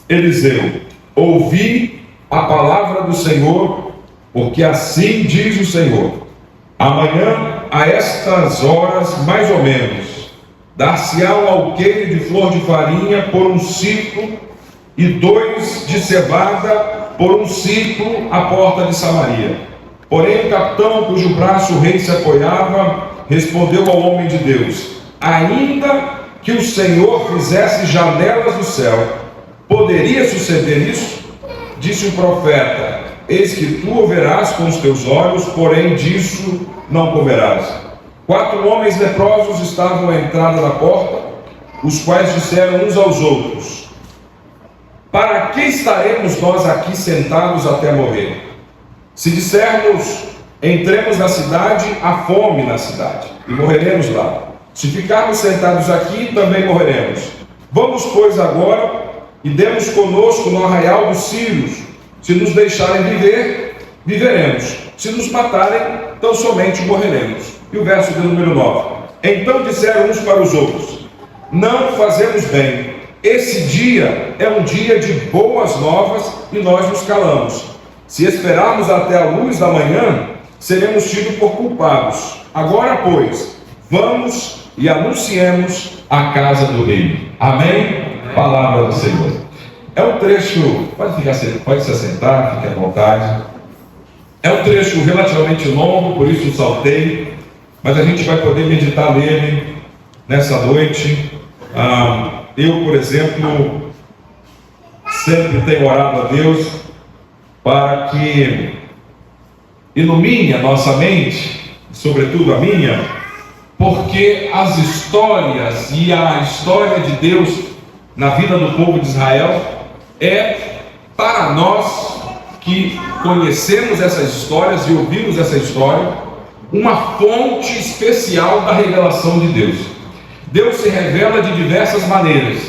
Eliseu: ouvi a palavra do Senhor, porque assim diz o Senhor: amanhã, a estas horas mais ou menos, dar-se-á um alqueire de flor de farinha por um ciclo, e 2 de cevada por um ciclo à porta de Samaria. Porém o capitão, cujo braço o rei se apoiava, respondeu ao homem de Deus: ainda que o Senhor fizesse janelas do céu, poderia suceder isso? Disse o profeta: eis que tu o verás com os teus olhos, porém disso não comerás. 4 homens leprosos estavam à entrada da porta, os quais disseram uns aos outros: para que estaremos nós aqui sentados até morrer? Se dissermos, entremos na cidade, há fome na cidade, e morreremos lá. Se ficarmos sentados aqui, também morreremos. Vamos, pois, agora, e demos conosco no arraial dos sírios. Se nos deixarem viver, viveremos. Se nos matarem, tão somente morreremos. E o verso de número 9. Então disseram uns para os outros: não fazemos bem. Esse dia é um dia de boas novas, e nós nos calamos. Se esperarmos até a luz da manhã, seremos tidos por culpados. Agora, pois, vamos e anunciemos a casa do rei. Amém? Palavra do Senhor. É um trecho, pode se assentar, fique à vontade. É um trecho relativamente longo, por isso saltei, mas a gente vai poder meditar nele nessa noite. Eu, por exemplo, sempre tenho orado a Deus para que ilumine a nossa mente, sobretudo a minha, porque as histórias e a história de Deus na vida do povo de Israel é para nós que conhecemos essas histórias e ouvimos essa história, uma fonte especial da revelação de Deus. Deus se revela de diversas maneiras,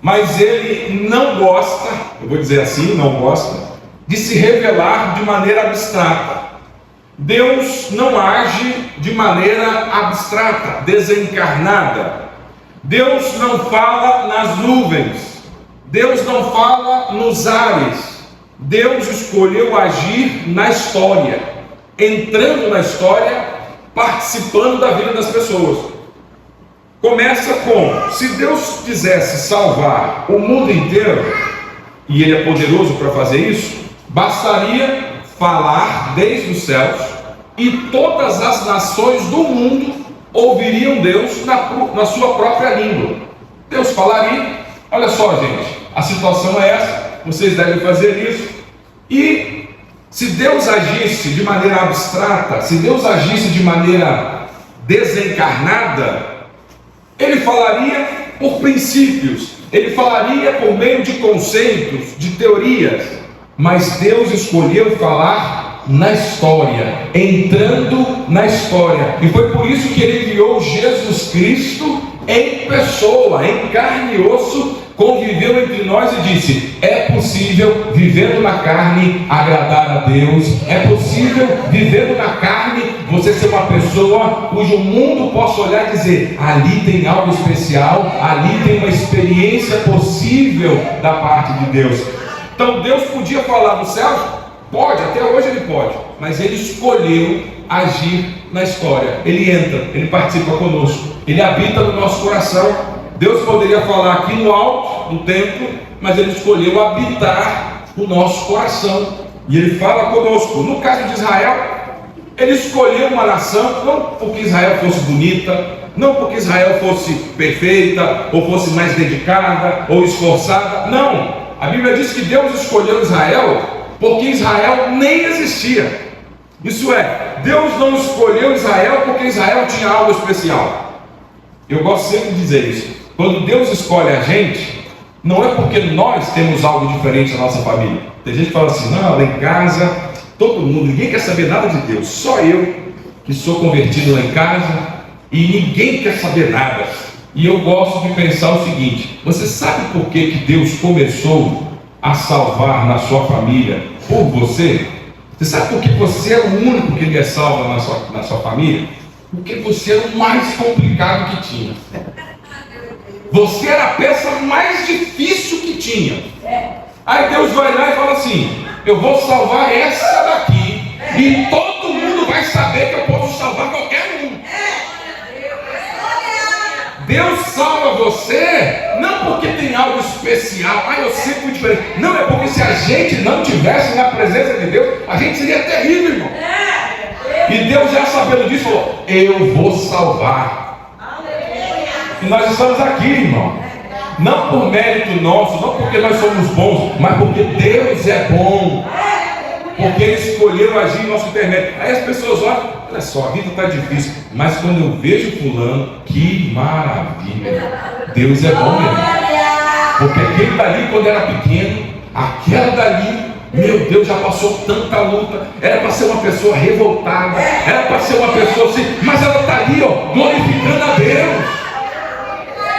mas Ele não gosta, eu vou dizer assim, não gosta de se revelar de maneira abstrata. Deus não age de maneira abstrata, desencarnada. Deus não fala nas nuvens. Deus não fala nos ares. Deus escolheu agir na história, entrando na história, participando da vida das pessoas. Começa com: se Deus quisesse salvar o mundo inteiro, e Ele é poderoso para fazer isso, bastaria falar desde os céus, e todas as nações do mundo ouviriam Deus na sua própria língua. Deus falaria: olha só, gente, a situação é essa, vocês devem fazer isso. E se Deus agisse de maneira abstrata, se Deus agisse de maneira desencarnada, Ele falaria por princípios, Ele falaria por meio de conceitos, de teorias. Mas Deus escolheu falar na história, entrando na história. E foi por isso que Ele enviou Jesus Cristo em pessoa, em carne e osso, conviveu entre nós e disse: é possível, vivendo na carne, agradar a Deus. É possível, vivendo na carne, você ser uma pessoa cujo mundo possa olhar e dizer: ali tem algo especial, ali tem uma experiência possível da parte de Deus. Então Deus podia falar no céu? Pode, até hoje Ele pode, mas Ele escolheu agir na história. Ele entra, Ele participa conosco, Ele habita no nosso coração. Deus poderia falar aqui no alto, no templo, mas Ele escolheu habitar o nosso coração, e Ele fala conosco. No caso de Israel, Ele escolheu uma nação, não porque Israel fosse bonita, não porque Israel fosse perfeita, ou fosse mais dedicada, ou esforçada, não. A Bíblia diz que Deus escolheu Israel porque Israel nem existia. Isso é, Deus não escolheu Israel porque Israel tinha algo especial. Eu gosto sempre de dizer isso. Quando Deus escolhe a gente, não é porque nós temos algo diferente na nossa família. Tem gente que fala assim: não, lá em casa, todo mundo, ninguém quer saber nada de Deus, só eu que sou convertido lá em casa, e ninguém quer saber nada. E eu gosto de pensar o seguinte: você sabe por que Deus começou a salvar na sua família por você? Você sabe por que você é o único que Ele é salvo na sua família? Porque você é o mais complicado que tinha. Você era a peça mais difícil que tinha. Aí Deus vai lá e fala assim: eu vou salvar essa daqui, e todo mundo vai saber que eu posso salvar qualquer um. Deus salva você não porque tem algo especial. Eu sempre fui diferente. Não, é porque se a gente não tivesse na presença de Deus, a gente seria terrível, irmão. E Deus, já sabendo disso, falou: eu vou salvar. E nós estamos aqui, irmão, não por mérito nosso, não porque nós somos bons, mas porque Deus é bom, porque Ele escolheu agir em nosso intermédio. Aí as pessoas olham: olha só, a vida está difícil, mas quando eu vejo fulano, que maravilha, Deus é bom mesmo. Porque aquele dali, quando era pequeno, aquela dali, meu Deus, já passou tanta luta, era para ser uma pessoa revoltada, era para ser uma pessoa assim, mas ela está ali, ó, glorificando a Deus.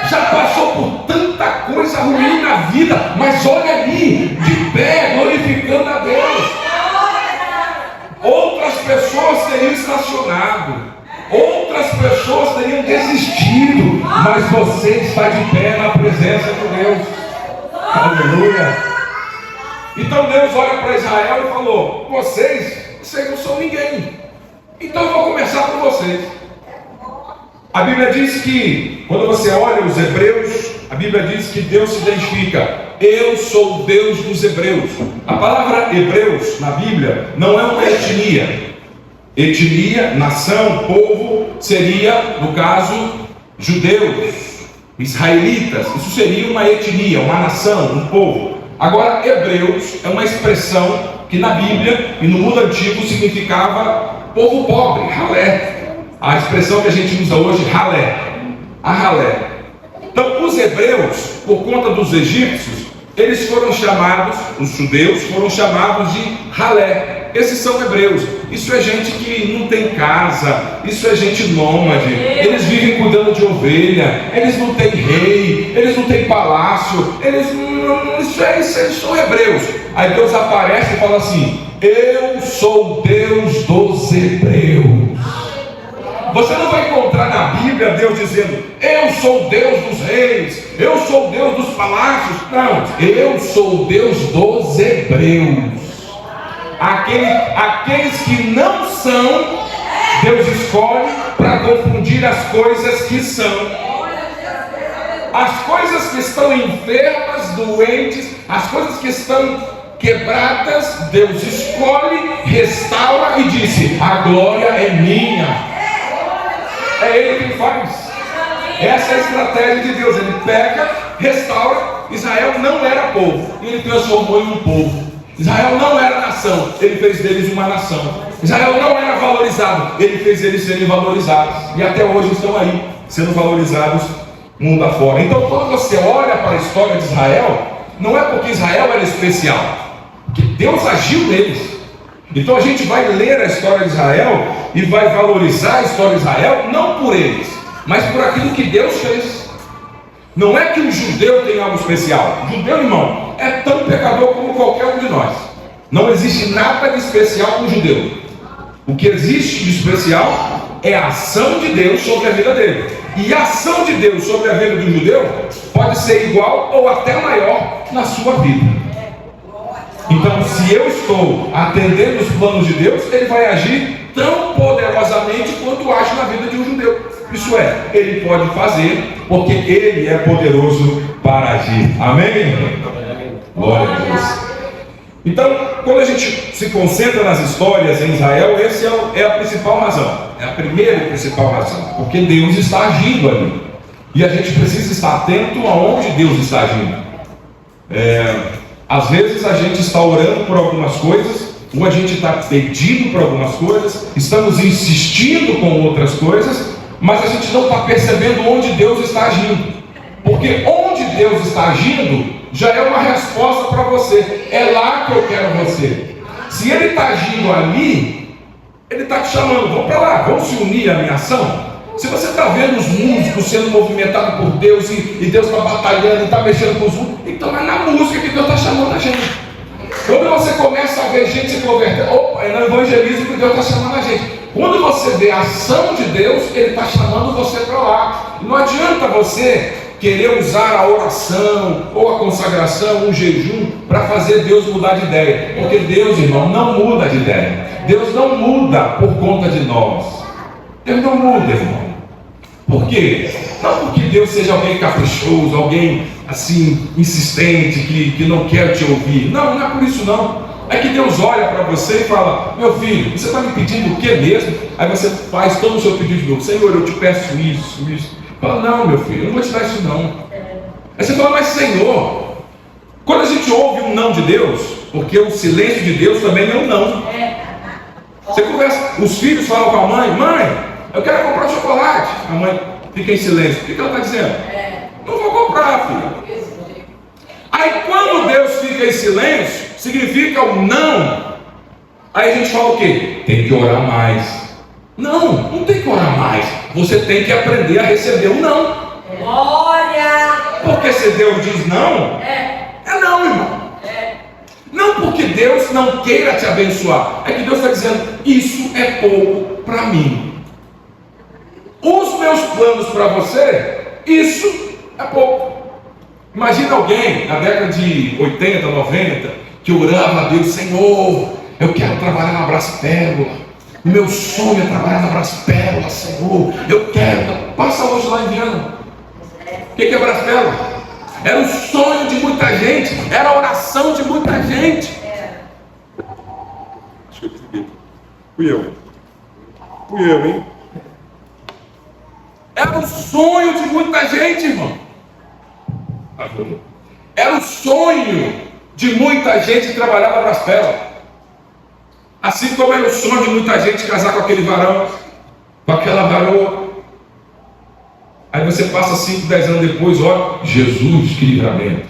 Já passou por tanta coisa ruim na vida, mas olha ali, de pé, glorificando a Deus. Outras pessoas teriam estacionado, outras pessoas teriam desistido, mas você está de pé na presença de Deus. Aleluia. Então Deus olha para Israel e falou: vocês não são ninguém, então eu vou começar por vocês. A Bíblia diz que, quando você olha os hebreus, a Bíblia diz que Deus se identifica: eu sou o Deus dos hebreus. A palavra hebreus na Bíblia não é uma etnia. Etnia, nação, povo, seria, no caso, judeus, israelitas. Isso seria uma etnia, uma nação, um povo. Agora, hebreus é uma expressão que na Bíblia e no mundo antigo significava povo pobre, ralé. A expressão que a gente usa hoje, ralé, a ralé. Então, os hebreus, por conta dos egípcios, eles foram chamados, os judeus foram chamados de ralé. Esses são hebreus. Isso é gente que não tem casa, isso é gente nômade, eles vivem cuidando de ovelha, eles não têm rei, eles não têm palácio, eles são hebreus. Aí Deus aparece e fala assim: eu sou o Deus dos hebreus. Você não vai encontrar na Bíblia Deus dizendo: eu sou o Deus dos reis, eu sou o Deus dos palácios. Não, eu sou o Deus dos hebreus. Aqueles que não são, Deus escolhe para confundir as coisas que são. As coisas que estão enfermas, doentes, as coisas que estão quebradas, Deus escolhe, restaura e disse: a glória é minha. É Ele quem faz. Essa é a estratégia de Deus. Ele pega, restaura. Israel não era povo, e Ele transformou em um povo. Israel não era nação, Ele fez deles uma nação. Israel não era valorizado, Ele fez eles serem valorizados. E até hoje estão aí, sendo valorizados mundo afora. Então, quando você olha para a história de Israel, não é porque Israel era especial, que Deus agiu neles. Então a gente vai ler a história de Israel e vai valorizar a história de Israel, não por eles, mas por aquilo que Deus fez. Não é que o judeu tem algo especial. O judeu, irmão, é tão pecador como qualquer um de nós. Não existe nada de especial com o judeu. O que existe de especial é a ação de Deus sobre a vida dele. E a ação de Deus sobre a vida do judeu pode ser igual ou até maior na sua vida. Então, se eu estou atendendo os planos de Deus, Ele vai agir tão poderosamente quanto age na vida de um judeu. Isso é, Ele pode fazer, porque Ele é poderoso para agir. Amém? Glória a Deus. Então, quando a gente se concentra nas histórias em Israel, essa é a principal razão. É a primeira e principal razão. Porque Deus está agindo ali. E a gente precisa estar atento aonde Deus está agindo. Às vezes a gente está orando por algumas coisas, ou a gente está pedindo por algumas coisas, estamos insistindo com outras coisas, mas a gente não está percebendo onde Deus está agindo. Porque onde Deus está agindo já é uma resposta para você. É lá que eu quero você. Se Ele está agindo ali, Ele está te chamando: vamos para lá, vamos se unir à minha ação. Se você está vendo os músicos sendo movimentados por Deus e Deus está batalhando e está mexendo com os músicos, então é na música que Deus está chamando a gente. Quando você começa a ver gente se converter, é no evangelismo que Deus está chamando a gente. Quando você vê a ação de Deus, Ele está chamando você para lá. Não adianta você querer usar a oração, ou a consagração, um jejum, para fazer Deus mudar de ideia. Porque Deus, irmão, não muda de ideia. Deus não muda por conta de nós. Deus não muda, irmão. Por quê? Não porque Deus seja alguém caprichoso, alguém assim, insistente, que não quer te ouvir. Não, não é por isso não. É que Deus olha para você e fala: meu filho, você está me pedindo o que mesmo? Aí você faz todo o seu pedido de novo: Senhor, eu te peço isso. Fala: não, meu filho, eu não vou te dar isso não. Aí você fala: mas Senhor, quando a gente ouve um não de Deus, porque o silêncio de Deus também é um não. Você conversa, os filhos falam com a mãe: mãe, eu quero comprar chocolate. A mãe fica em silêncio. O que ela está dizendo? Não vou comprar, filho. Aí quando Deus fica em silêncio, significa o não. Aí a gente fala o quê? Tem que orar mais. Não tem que orar mais. Você tem que aprender a receber o não. Glória! Porque se Deus diz não, é não, irmão. Não porque Deus não queira te abençoar, é que Deus está dizendo: isso é pouco para mim. Os meus planos para você, isso é pouco. Imagina alguém na década de 80, 90, que orava a Deus: Senhor, eu quero trabalhar na Braspérola. O meu sonho é trabalhar na Braspérola, Senhor. Eu quero. Passa hoje lá em Viana. O que é Braspérola? Era o sonho de muita gente, era a oração de muita gente. Acho que eu percebi. Fui eu, hein? Era o sonho de muita gente, irmão. Era o sonho de muita gente trabalhar na Braspérola. Assim como era o sonho de muita gente casar com aquele varão, com aquela varoa. Aí você passa 5, 10 anos depois, olha, Jesus, que livramento.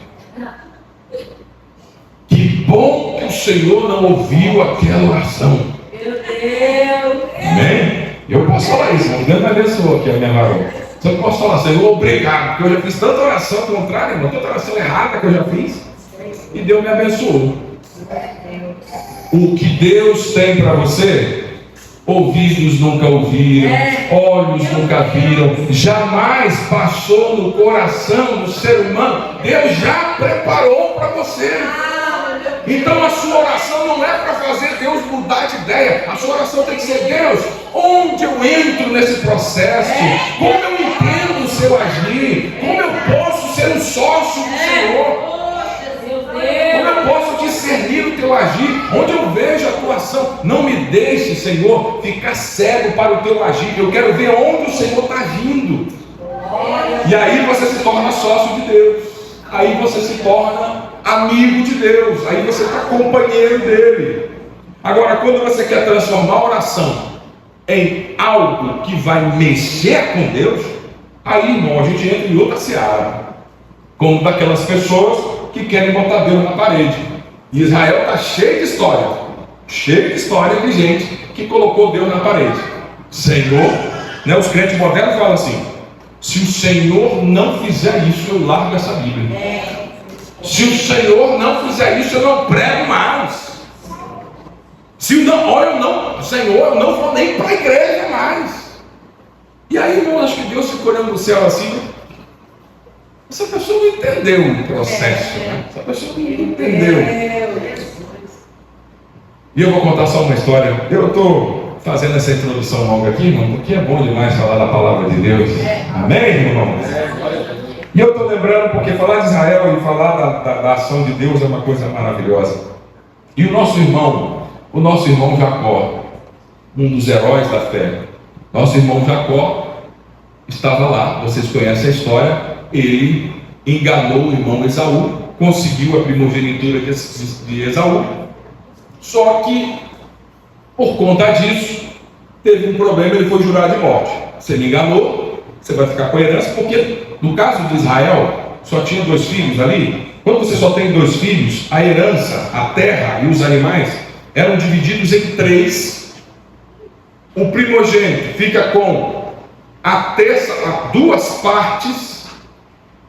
Que bom que o Senhor não ouviu aquela oração. Meu Deus! Amém? Eu posso falar isso, Deus me abençoou aqui a minha varoa. Só que eu posso falar: Senhor, obrigado, porque eu já fiz tanta oração contrária, irmão, tanta oração errada que eu já fiz, e Deus me abençoou. O que Deus tem para você, ouvidos nunca ouviram, olhos nunca viram, jamais passou no coração do ser humano. Deus já preparou para você. Então a sua oração não é para fazer Deus mudar de ideia. A sua oração tem que ser: Deus, onde eu entro nesse processo? Como eu entendo o seu agir? Como eu posso ser um sócio do Senhor? Como eu posso discernir o teu agir? Onde eu vejo a tua ação? Não me deixe, Senhor, ficar cego para o teu agir. Eu quero ver onde o Senhor está agindo. E aí você se torna sócio de Deus. Aí você se torna amigo de Deus. Aí você está companheiro dele. Agora, quando você quer transformar a oração em algo que vai mexer com Deus, aí, irmão, a gente entra em outra seara. Como daquelas pessoas que querem botar Deus na parede. E Israel está cheio de história de gente que colocou Deus na parede. Senhor, né, os crentes modernos falam assim: se o Senhor não fizer isso, eu largo essa Bíblia. Se o Senhor não fizer isso, eu não prego mais. Senhor, eu não vou nem para a igreja mais. E aí, irmão, acho que Deus ficou olhando no céu assim: essa pessoa não entendeu o processo, né? Essa pessoa não entendeu. E eu vou contar só uma história. Eu estou fazendo essa introdução longa aqui, irmão, porque é bom demais falar da palavra de Deus. Amém, irmão? E eu estou lembrando porque falar de Israel e falar da ação de Deus é uma coisa maravilhosa. E o nosso irmão Jacó, um dos heróis da fé, nosso irmão Jacó estava lá. Vocês conhecem a história. Ele enganou o irmão Esaú, conseguiu a primogenitura de Esaú. Só que, por conta disso, teve um problema, ele foi jurado de morte. Você me enganou, você vai ficar com a herança, porque no caso de Israel, só tinha 2 filhos ali. Quando você só tem 2 filhos, a herança, a terra e os animais eram divididos em 3. O primogênito fica com a 2 partes,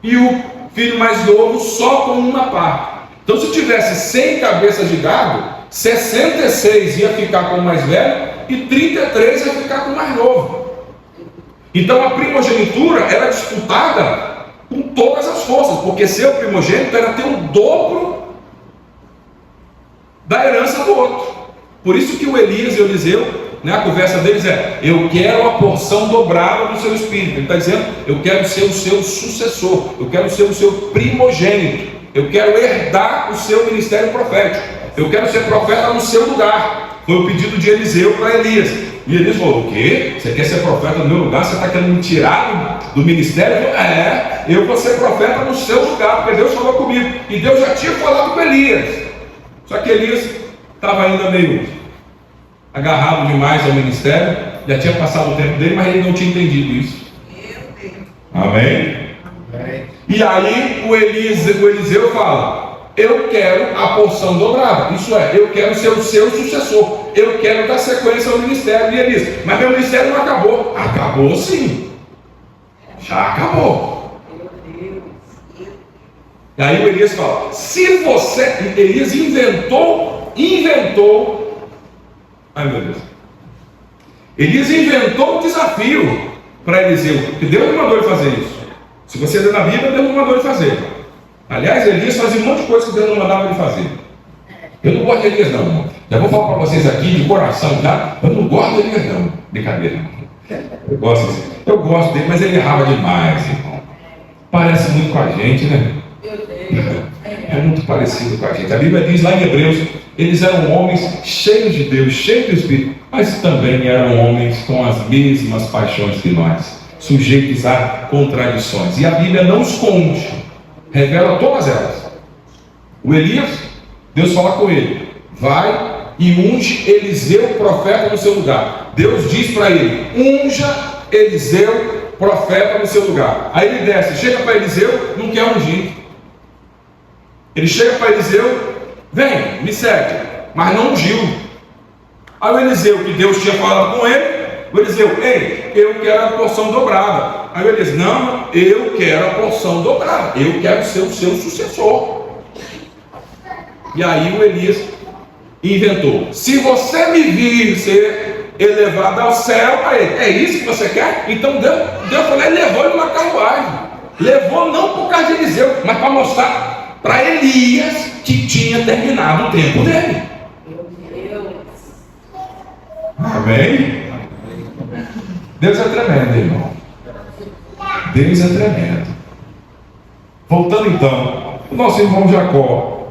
e o filho mais novo só com uma parte. Então, se tivesse 100 cabeças de gado, 66 ia ficar com o mais velho e 33 ia ficar com o mais novo. Então a primogenitura era disputada com todas as forças, porque ser o primogênito era ter o dobro da herança do outro. Por isso que o Elias e o Eliseu, a conversa deles é: eu quero a porção dobrada do seu espírito. Ele está dizendo: eu quero ser o seu sucessor, eu quero ser o seu primogênito, eu quero herdar o seu ministério profético, eu quero ser profeta no seu lugar. Foi o pedido de Eliseu para Elias. E Elias falou: o quê? Você quer ser profeta no meu lugar? Você está querendo me tirar do ministério? Eu vou ser profeta no seu lugar, porque Deus falou comigo. E Deus já tinha falado com Elias. Só que Elias estava ainda meio agarrado demais ao ministério, já tinha passado o tempo dele, mas ele não tinha entendido isso. Amém? E aí o Eliseu fala: eu quero a porção dobrada, isso é, eu quero ser o seu sucessor, eu quero dar sequência ao ministério. E ele diz: mas meu ministério não acabou. Acabou sim, já acabou. E aí o Elias fala: se você... Elias inventou, ai meu Deus, Elias inventou um desafio para Eliseu, porque Deus não mandou ele fazer isso. Se você ler na Bíblia, Deus não mandou ele fazer. Aliás, Elias fazia um monte de coisa que Deus não mandava ele fazer. Eu não gosto de Elias não, irmão. Já vou falar para vocês aqui de coração, tá? Eu não gosto de Elias não. Brincadeira. Eu gosto dele, mas ele errava demais, irmão. Parece muito com a gente, né? É muito parecido com a gente. A Bíblia diz lá em Hebreus: eles eram homens cheios de Deus, cheios do Espírito, mas também eram homens com as mesmas paixões que nós, sujeitos a contradições. E a Bíblia não esconde, revela todas elas. O Elias, Deus fala com ele: vai e unge Eliseu profeta no seu lugar. Deus diz para ele: unja Eliseu profeta no seu lugar. Aí ele desce, chega para Eliseu, não quer ungir. Ele chega para Eliseu: vem, me segue, mas não ungiu. Aí o Eliseu, que Deus tinha falado com ele, o Eliseu: ei, eu quero a porção dobrada. Aí o Elias: não, eu quero a porção dobrada, eu quero ser o seu sucessor. E aí o Elias inventou: se você me vir ser elevado ao céu, é isso que você quer? Então Deus foi lá e levou ele numa carruagem. Levou não por causa de Eliseu, mas para mostrar para Elias que tinha terminado o tempo dele. Amém? Deus é tremendo, irmão. Deus é tremendo. Voltando então, o nosso irmão Jacó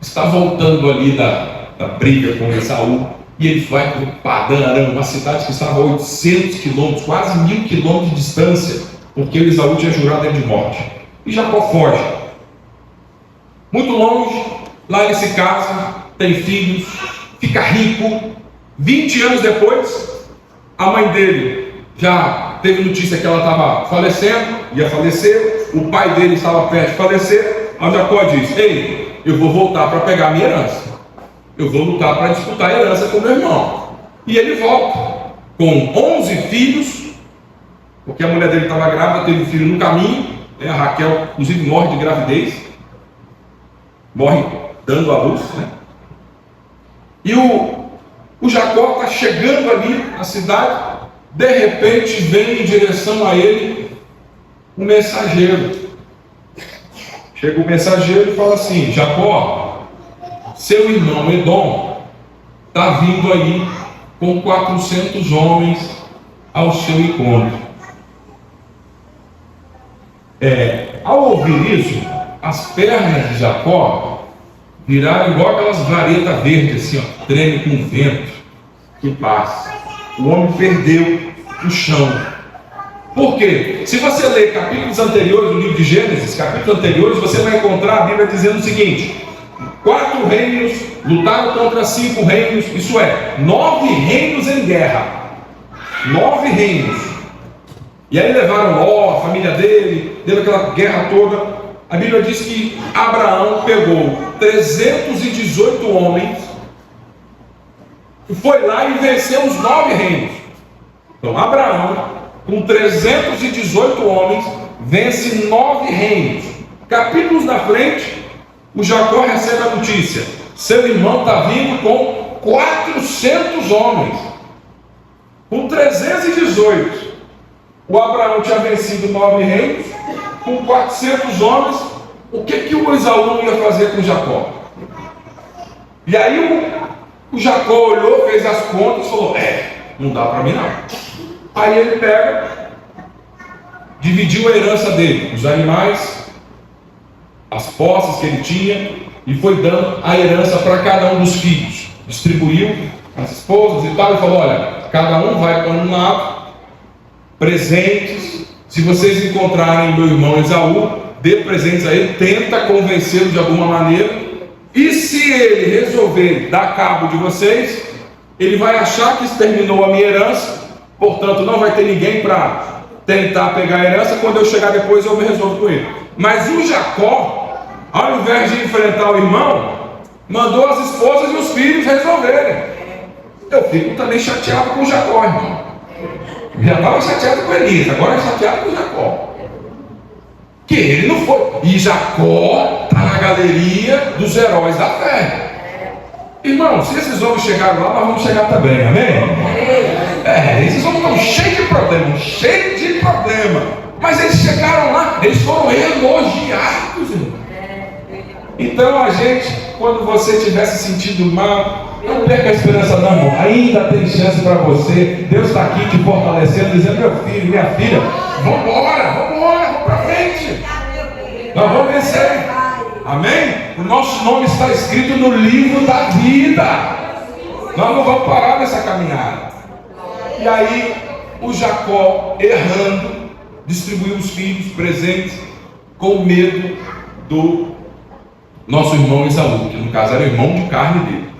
está voltando ali da briga com Esaú, e ele vai para Padã Aram, uma cidade que estava a 800 quilômetros, quase 1000 quilômetros de distância, porque Esaú tinha jurado ele de morte. E Jacó foge. Muito longe, lá ele se casa, tem filhos, fica rico. 20 anos depois, a mãe dele já teve notícia que ela estava falecendo, ia falecer, o pai dele estava perto de falecer. Aí Jacó diz: ei, eu vou voltar para pegar a minha herança, eu vou lutar para disputar a herança com meu irmão. E ele volta com 11 filhos, porque a mulher dele estava grávida, teve um filho no caminho, a Raquel inclusive morre de gravidez, morre dando a luz, né? E o Jacó está chegando ali na cidade. De repente vem em direção a ele um mensageiro. Chega o mensageiro e fala assim: Jacó, seu irmão Edom está vindo aí com 400 homens ao seu encontro. Ao ouvir isso, as pernas de Jacó viraram igual aquelas varetas verdes, assim, ó, treme com o vento que passa. O homem perdeu o chão. Por quê? Se você ler capítulos anteriores do livro de Gênesis, capítulos anteriores, você vai encontrar a Bíblia dizendo o seguinte: 4 reinos lutaram contra 5 reinos, isso é, 9 reinos em guerra. 9 reinos. E aí levaram Ló, a família dele, deu aquela guerra toda. A Bíblia diz que Abraão pegou 318 homens e foi lá e venceu os 9 reinos. Então Abraão, com 318 homens, vence 9 reinos. Capítulos na frente, o Jacó recebe a notícia: seu irmão está vindo com 400 homens. Com 318, o Abraão tinha vencido 9 reinos, com 400 homens, o que o Esaú ia fazer com Jacó? E aí o Jacó olhou, fez as contas e falou: não dá para mim não. Aí ele pega, dividiu a herança dele, os animais, as posses que ele tinha, e foi dando a herança para cada um dos filhos. Distribuiu as esposas e tal, e falou: olha, cada um vai para um lado, presentes. Se vocês encontrarem meu irmão Esaú, dê presentes a ele, tenta convencê-lo de alguma maneira. E se ele resolver dar cabo de vocês, ele vai achar que exterminou a minha herança, portanto não vai ter ninguém para tentar pegar a herança. Quando eu chegar depois eu me resolvo com ele. Mas o Jacó, ao invés de enfrentar o irmão, mandou as esposas e os filhos resolverem. Eu fico também chateado com o Jacó, irmão. Já estava chateado com Elias, agora é chateado com o Jacó. Que ele não foi. E Jacó está na galeria dos heróis da fé. Irmão, se esses homens chegaram lá, nós vamos chegar também, amém? Esses homens estão cheios de problema, Mas eles chegaram lá, eles foram elogiados, irmão. Então a gente, quando você estiver se sentindo mal, não perca a esperança não, irmão. Ainda tem chance para você. Deus está aqui te fortalecendo, dizendo: meu filho, minha filha, vamos para frente. Nós vamos vencer. Amém? O nosso nome está escrito no livro da vida. Nós não vamos parar nessa caminhada. E aí o Jacó, errando, distribuiu os filhos presentes com medo do nosso irmão Esaú, que no caso era irmão de carne dele.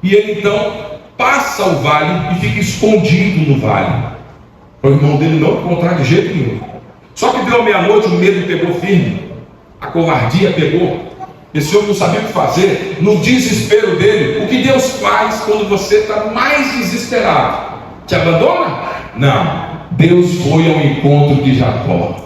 E ele então passa o vale e fica escondido no vale, para o irmão dele não encontrar de jeito nenhum. Só que deu meia-noite, o medo pegou firme, a covardia pegou. Esse homem não sabia o que fazer. No desespero dele, o que Deus faz quando você está mais desesperado? Te abandona? Não. Deus foi ao encontro de Jacó.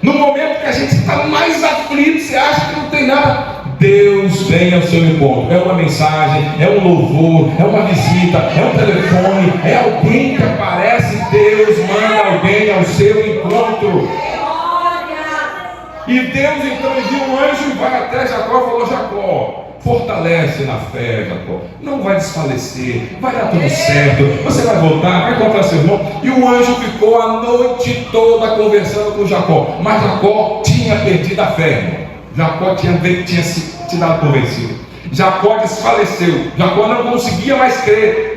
No momento que a gente está mais aflito, você acha que não tem nada, Deus vem ao seu encontro. É uma mensagem, é um louvor, é uma visita, é um telefone, é alguém que aparece. Deus manda alguém ao seu encontro. E Deus então envia um anjo e vai até Jacó e falou: Jacó, fortalece na fé, Jacó, não vai desfalecer, vai dar tudo certo, você vai voltar, vai encontrar seu irmão. E o anjo ficou a noite toda conversando com Jacó, mas Jacó tinha perdido a fé, irmão. Jacó tinha se dado convencido. Jacó desfaleceu, Jacó não conseguia mais crer.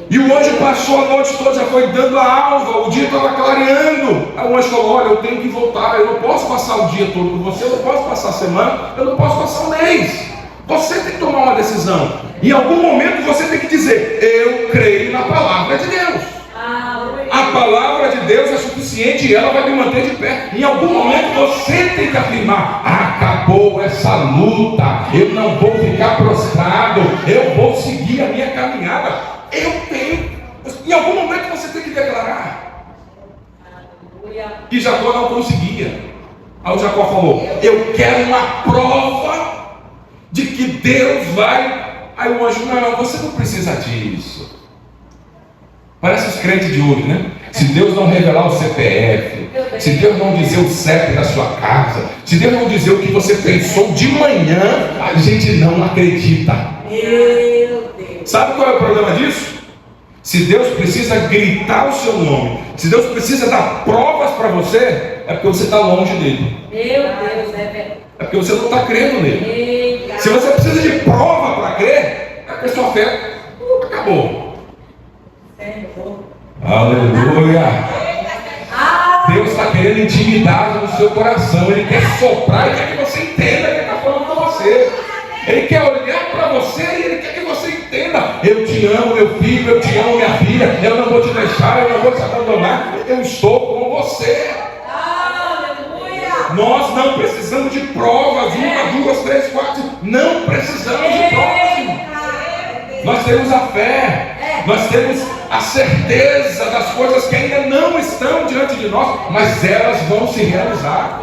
E o anjo passou a noite toda, já foi dando a alva, o dia estava clareando. Aí o anjo falou: olha, eu tenho que voltar, eu não posso passar o dia todo com você, eu não posso passar a semana, eu não posso passar um mês. Você tem que tomar uma decisão. Em algum momento você tem que dizer: eu creio na palavra de Deus. A palavra de Deus é suficiente e ela vai me manter de pé. Em algum momento você tem que afirmar: acabou essa luta, eu não vou ficar prostrado, eu vou seguir a minha caminhada. Eu tenho. Em algum momento você tem que declarar. E Jacó não conseguia. Aí o Jacó falou: eu quero uma prova de que Deus vai. Aí o anjo: não, você não precisa disso. Parece os crentes de hoje, né? Se Deus não revelar o CPF, se Deus não dizer o CEP da sua casa, se Deus não dizer o que você pensou de manhã, a gente não acredita. Meu Deus. Sabe qual é o problema disso? Se Deus precisa gritar o seu nome, se Deus precisa dar provas para você, é porque você está longe dele. Meu Deus, É porque você não está crendo nele. Se você precisa de prova para crer, é porque a sua fé acabou. Aleluia! Deus está querendo intimidade no seu coração. Ele quer soprar, ele quer que você entenda que ele está falando com você. Ele quer olhar para você e ele quer que você entenda: eu te amo, meu filho, eu te amo, minha filha, eu não vou te deixar, eu não vou te abandonar, eu estou com você. Aleluia! Nós não precisamos de provas, 1, 2, 3, 4, não precisamos de provas. Nós temos a fé, nós temos a certeza das coisas que ainda não estão diante de nós, mas elas vão se realizar.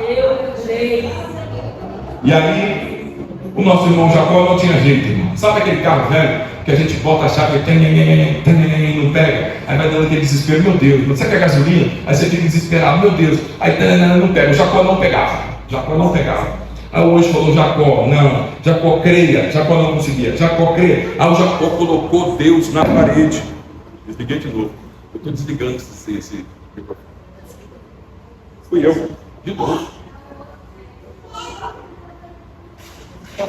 E aí, o nosso irmão Jacó não tinha jeito, irmão. Sabe aquele carro velho que a gente bota a chave e não pega, aí vai dando aquele desespero, meu Deus, você quer gasolina? Aí você fica desesperado, meu Deus, aí não pega, o Jacó não pegava. Aí o anjo falou, Jacó, não, Jacó creia, Jacó não conseguia, Jacó creia. Aí o Jacó colocou Deus na parede. Desliguei de novo, eu estou desligando esse microfone. Fui eu, de novo.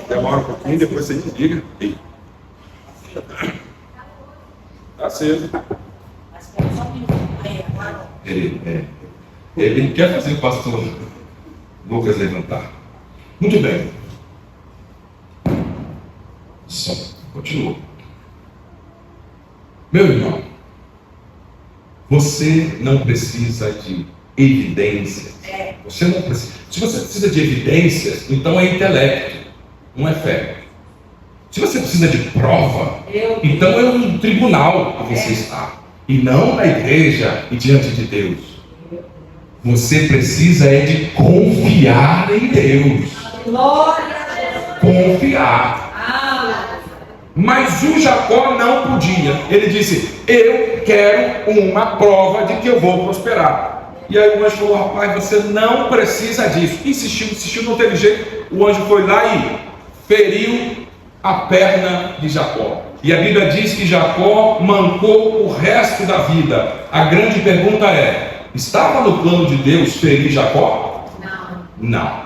Demora um pouquinho, depois você desliga. Está aceso. Ele quer fazer o pastor Lucas levantar. Muito bem. Só continua. Meu irmão, você não precisa de evidências. Você não precisa. Se você precisa de evidências, então é intelecto, não é fé. Se você precisa de prova, então é um tribunal que você está, e não na igreja e diante de Deus. Você precisa é de confiar em Deus. Confiar. Mas o Jacó não podia. Ele disse, eu quero uma prova de que eu vou prosperar. E aí o anjo falou, rapaz, você não precisa disso. Insistiu, não teve jeito. O anjo foi lá e feriu a perna de Jacó. E a Bíblia diz que Jacó mancou o resto da vida. A grande pergunta é, estava no plano de Deus ferir Jacó? Não.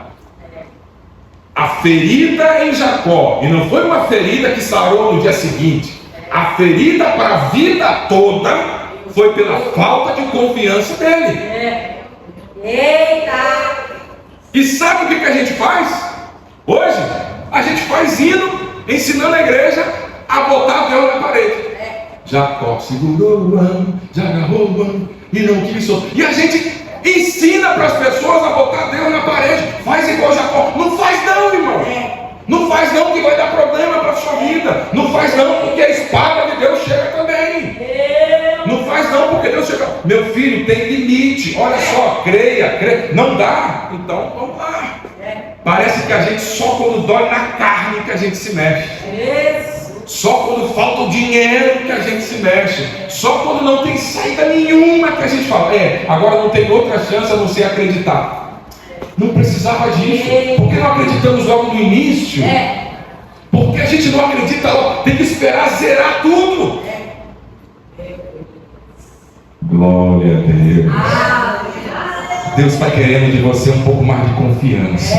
A ferida em Jacó, e não foi uma ferida que sarou no dia seguinte, a ferida para a vida toda foi pela falta de confiança dele. E sabe o que a gente faz? Hoje, a gente faz hino, ensinando a igreja a botar Deus na parede. Jacó segurou o ramo, já agarrou o ramo e não quis soltar. E a gente ensina para as pessoas a botar Deus na parede. Faz igual Jacó. Não faz não, irmão. Não faz não, que vai dar problema para a sua vida. Não faz não, porque a espada de Deus chega também. Não faz não, porque Deus chega. Meu filho, tem limite. Olha só, creia. Não dá. Então vamos lá. Parece que a gente só quando dói na carne que a gente se mexe. Só quando falta o dinheiro que a gente se mexe. Só quando não tem saída nenhuma que a gente fala, agora não tem outra chance a não ser acreditar. Não precisava disso. Por que não acreditamos logo no início? Porque a gente não acredita logo. Tem que esperar zerar tudo. Glória a Deus. Deus está querendo de você um pouco mais de confiança.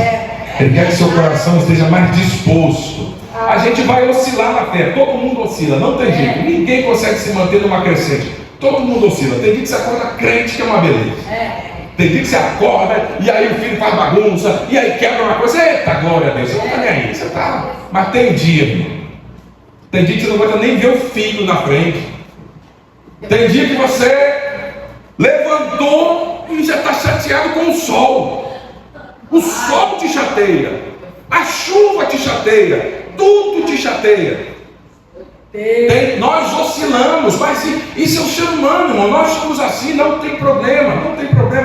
Ele quer que seu coração esteja mais disposto. A gente vai oscilar na fé. Todo mundo oscila, não tem jeito. Ninguém consegue se manter numa crescente. Todo mundo oscila. Tem dia que você acorda crente, que é uma beleza. Tem dia que você acorda e aí o filho faz bagunça e aí quebra uma coisa. Eita, glória a Deus. Você não está nem aí. Você tá... Mas tem dia, irmão. Tem dia que você não aguenta nem ver o filho na frente. Tem dia que você levantou e já está chateado com o sol. O sol te chateia. A chuva te chateia. Tudo te chateia. Nós oscilamos, mas isso é o ser humano, irmão. Nós somos assim, não tem problema.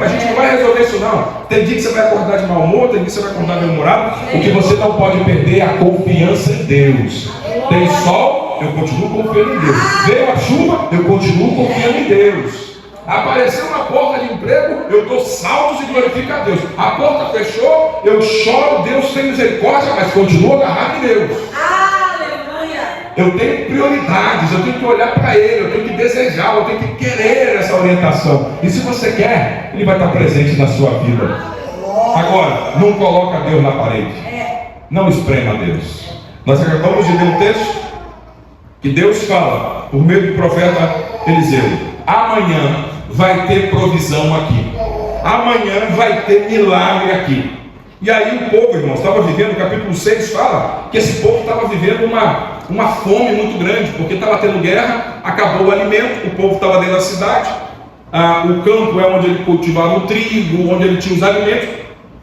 A gente não vai resolver isso não. Tem dia que você vai acordar de mau humor, tem dia que você vai acordar bem-humorado. O que você não pode perder é a confiança em Deus. Tem sol, eu continuo confiando em Deus. Veio a chuva, eu continuo confiando em Deus. Apareceu uma porta de emprego, eu dou saltos e glorifico a Deus. A porta fechou, eu choro, Deus tem misericórdia, mas continuo agarrado em Deus. Eu tenho prioridades, eu tenho que olhar para Ele, eu tenho que desejar, eu tenho que querer essa orientação. E se você quer, Ele vai estar presente na sua vida. Agora, não coloca Deus na parede. Não esprema Deus. Nós acabamos de ler um texto que Deus fala, por meio do profeta Eliseu: amanhã vai ter provisão aqui. Amanhã vai ter milagre aqui. E aí o povo, irmãos, estava vivendo, o capítulo 6 fala que esse povo estava vivendo uma fome muito grande, porque estava tendo guerra, acabou o alimento, o povo estava dentro da cidade, o campo é onde ele cultivava o trigo, onde ele tinha os alimentos,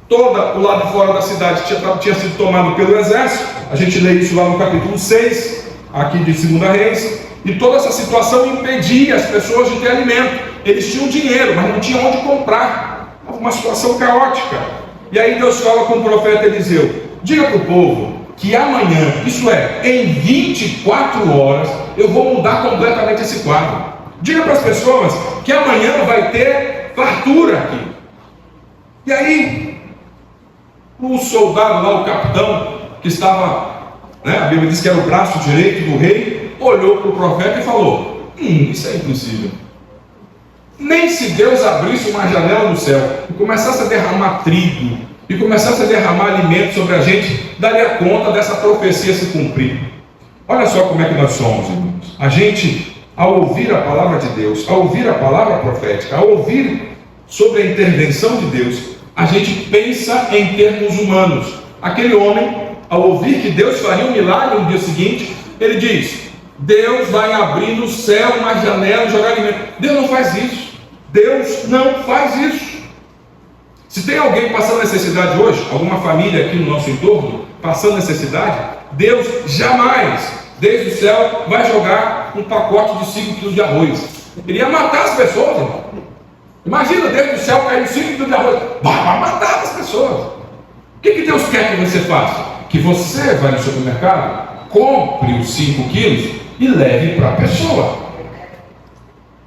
todo o lado de fora da cidade tinha sido tomado pelo exército. A gente lê isso lá no capítulo 6, aqui de 2 Reis, e toda essa situação impedia as pessoas de ter alimento. Eles tinham dinheiro, mas não tinham onde comprar. Uma situação caótica. E aí Deus fala com o profeta Eliseu: diga para o povo que amanhã, isso é, em 24 horas, eu vou mudar completamente esse quadro. Diga para as pessoas que amanhã vai ter fartura aqui. E aí, o soldado lá, o capitão, que estava, a Bíblia diz que era o braço direito do rei, olhou para o profeta e falou: isso é impossível. Nem se Deus abrisse uma janela no céu e começasse a derramar trigo, e começasse a derramar alimento sobre a gente, daria conta dessa profecia se cumprir. Olha só como é que nós somos, irmãos. A gente, ao ouvir a palavra de Deus, ao ouvir a palavra profética, ao ouvir sobre a intervenção de Deus, a gente pensa em termos humanos. Aquele homem, ao ouvir que Deus faria um milagre no dia seguinte, ele diz: Deus vai abrir no céu uma janela e jogar alimento. Deus não faz isso. Deus não faz isso. Se tem alguém passando necessidade hoje, alguma família aqui no nosso entorno passando necessidade, Deus jamais, desde o céu, vai jogar um pacote de 5 quilos de arroz. Ele ia matar as pessoas, irmão. Imagina, desde o céu cair 5 quilos de arroz. Vai matar as pessoas. O que Deus quer que você faça? Que você vá no supermercado, compre os 5 quilos e leve para a pessoa.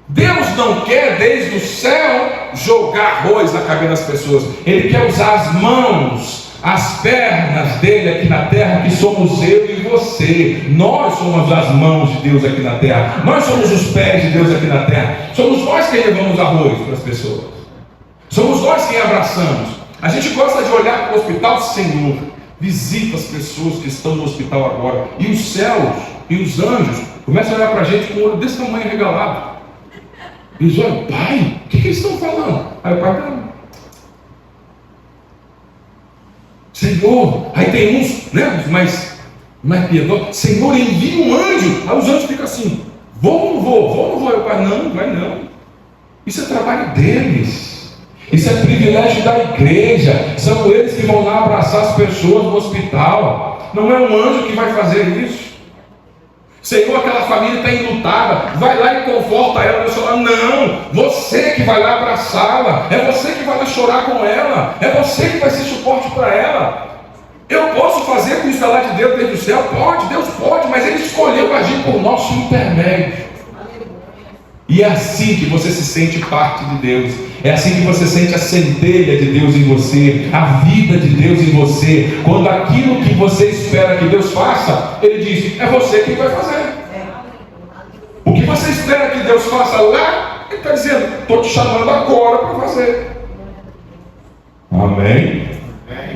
Deus não quer desde o céu jogar arroz na cabeça das pessoas. Ele quer usar as mãos, as pernas dele aqui na terra, que somos eu e você. Nós somos as mãos de Deus aqui na terra. Nós somos os pés de Deus aqui na terra. Somos nós quem levamos arroz para as pessoas. Somos nós quem abraçamos. A gente gosta de olhar para o hospital, Senhor, visita as pessoas que estão no hospital agora. E os céus e os anjos começam a olhar para a gente com o olho desse tamanho regalado. E eles olham: Pai, o que eles estão falando? Aí o pai: não. Senhor, aí tem uns, os mais piedosos: Senhor, envia um anjo. Aí os anjos ficam assim: vou ou não vou? Aí o pai: não, vai não. Isso é trabalho deles. Isso é privilégio da igreja. São eles que vão lá abraçar as pessoas no hospital. Não é um anjo que vai fazer isso. Senhor, aquela família está enlutada, vai lá e conforta ela. Você fala: não, você que vai lá abraçá-la, é você que vai lá chorar com ela, é você que vai ser suporte para ela. Eu posso fazer com o instalar de Deus desde o céu? Pode, Deus pode, mas Ele escolheu agir por nosso intermédio. E é assim que você se sente parte de Deus. É assim que você sente a centelha de Deus em você, a vida de Deus em você. Quando aquilo que você espera que Deus faça, Ele diz: é você quem vai fazer. O que você espera que Deus faça lá, Ele está dizendo: estou te chamando agora para fazer. Amém?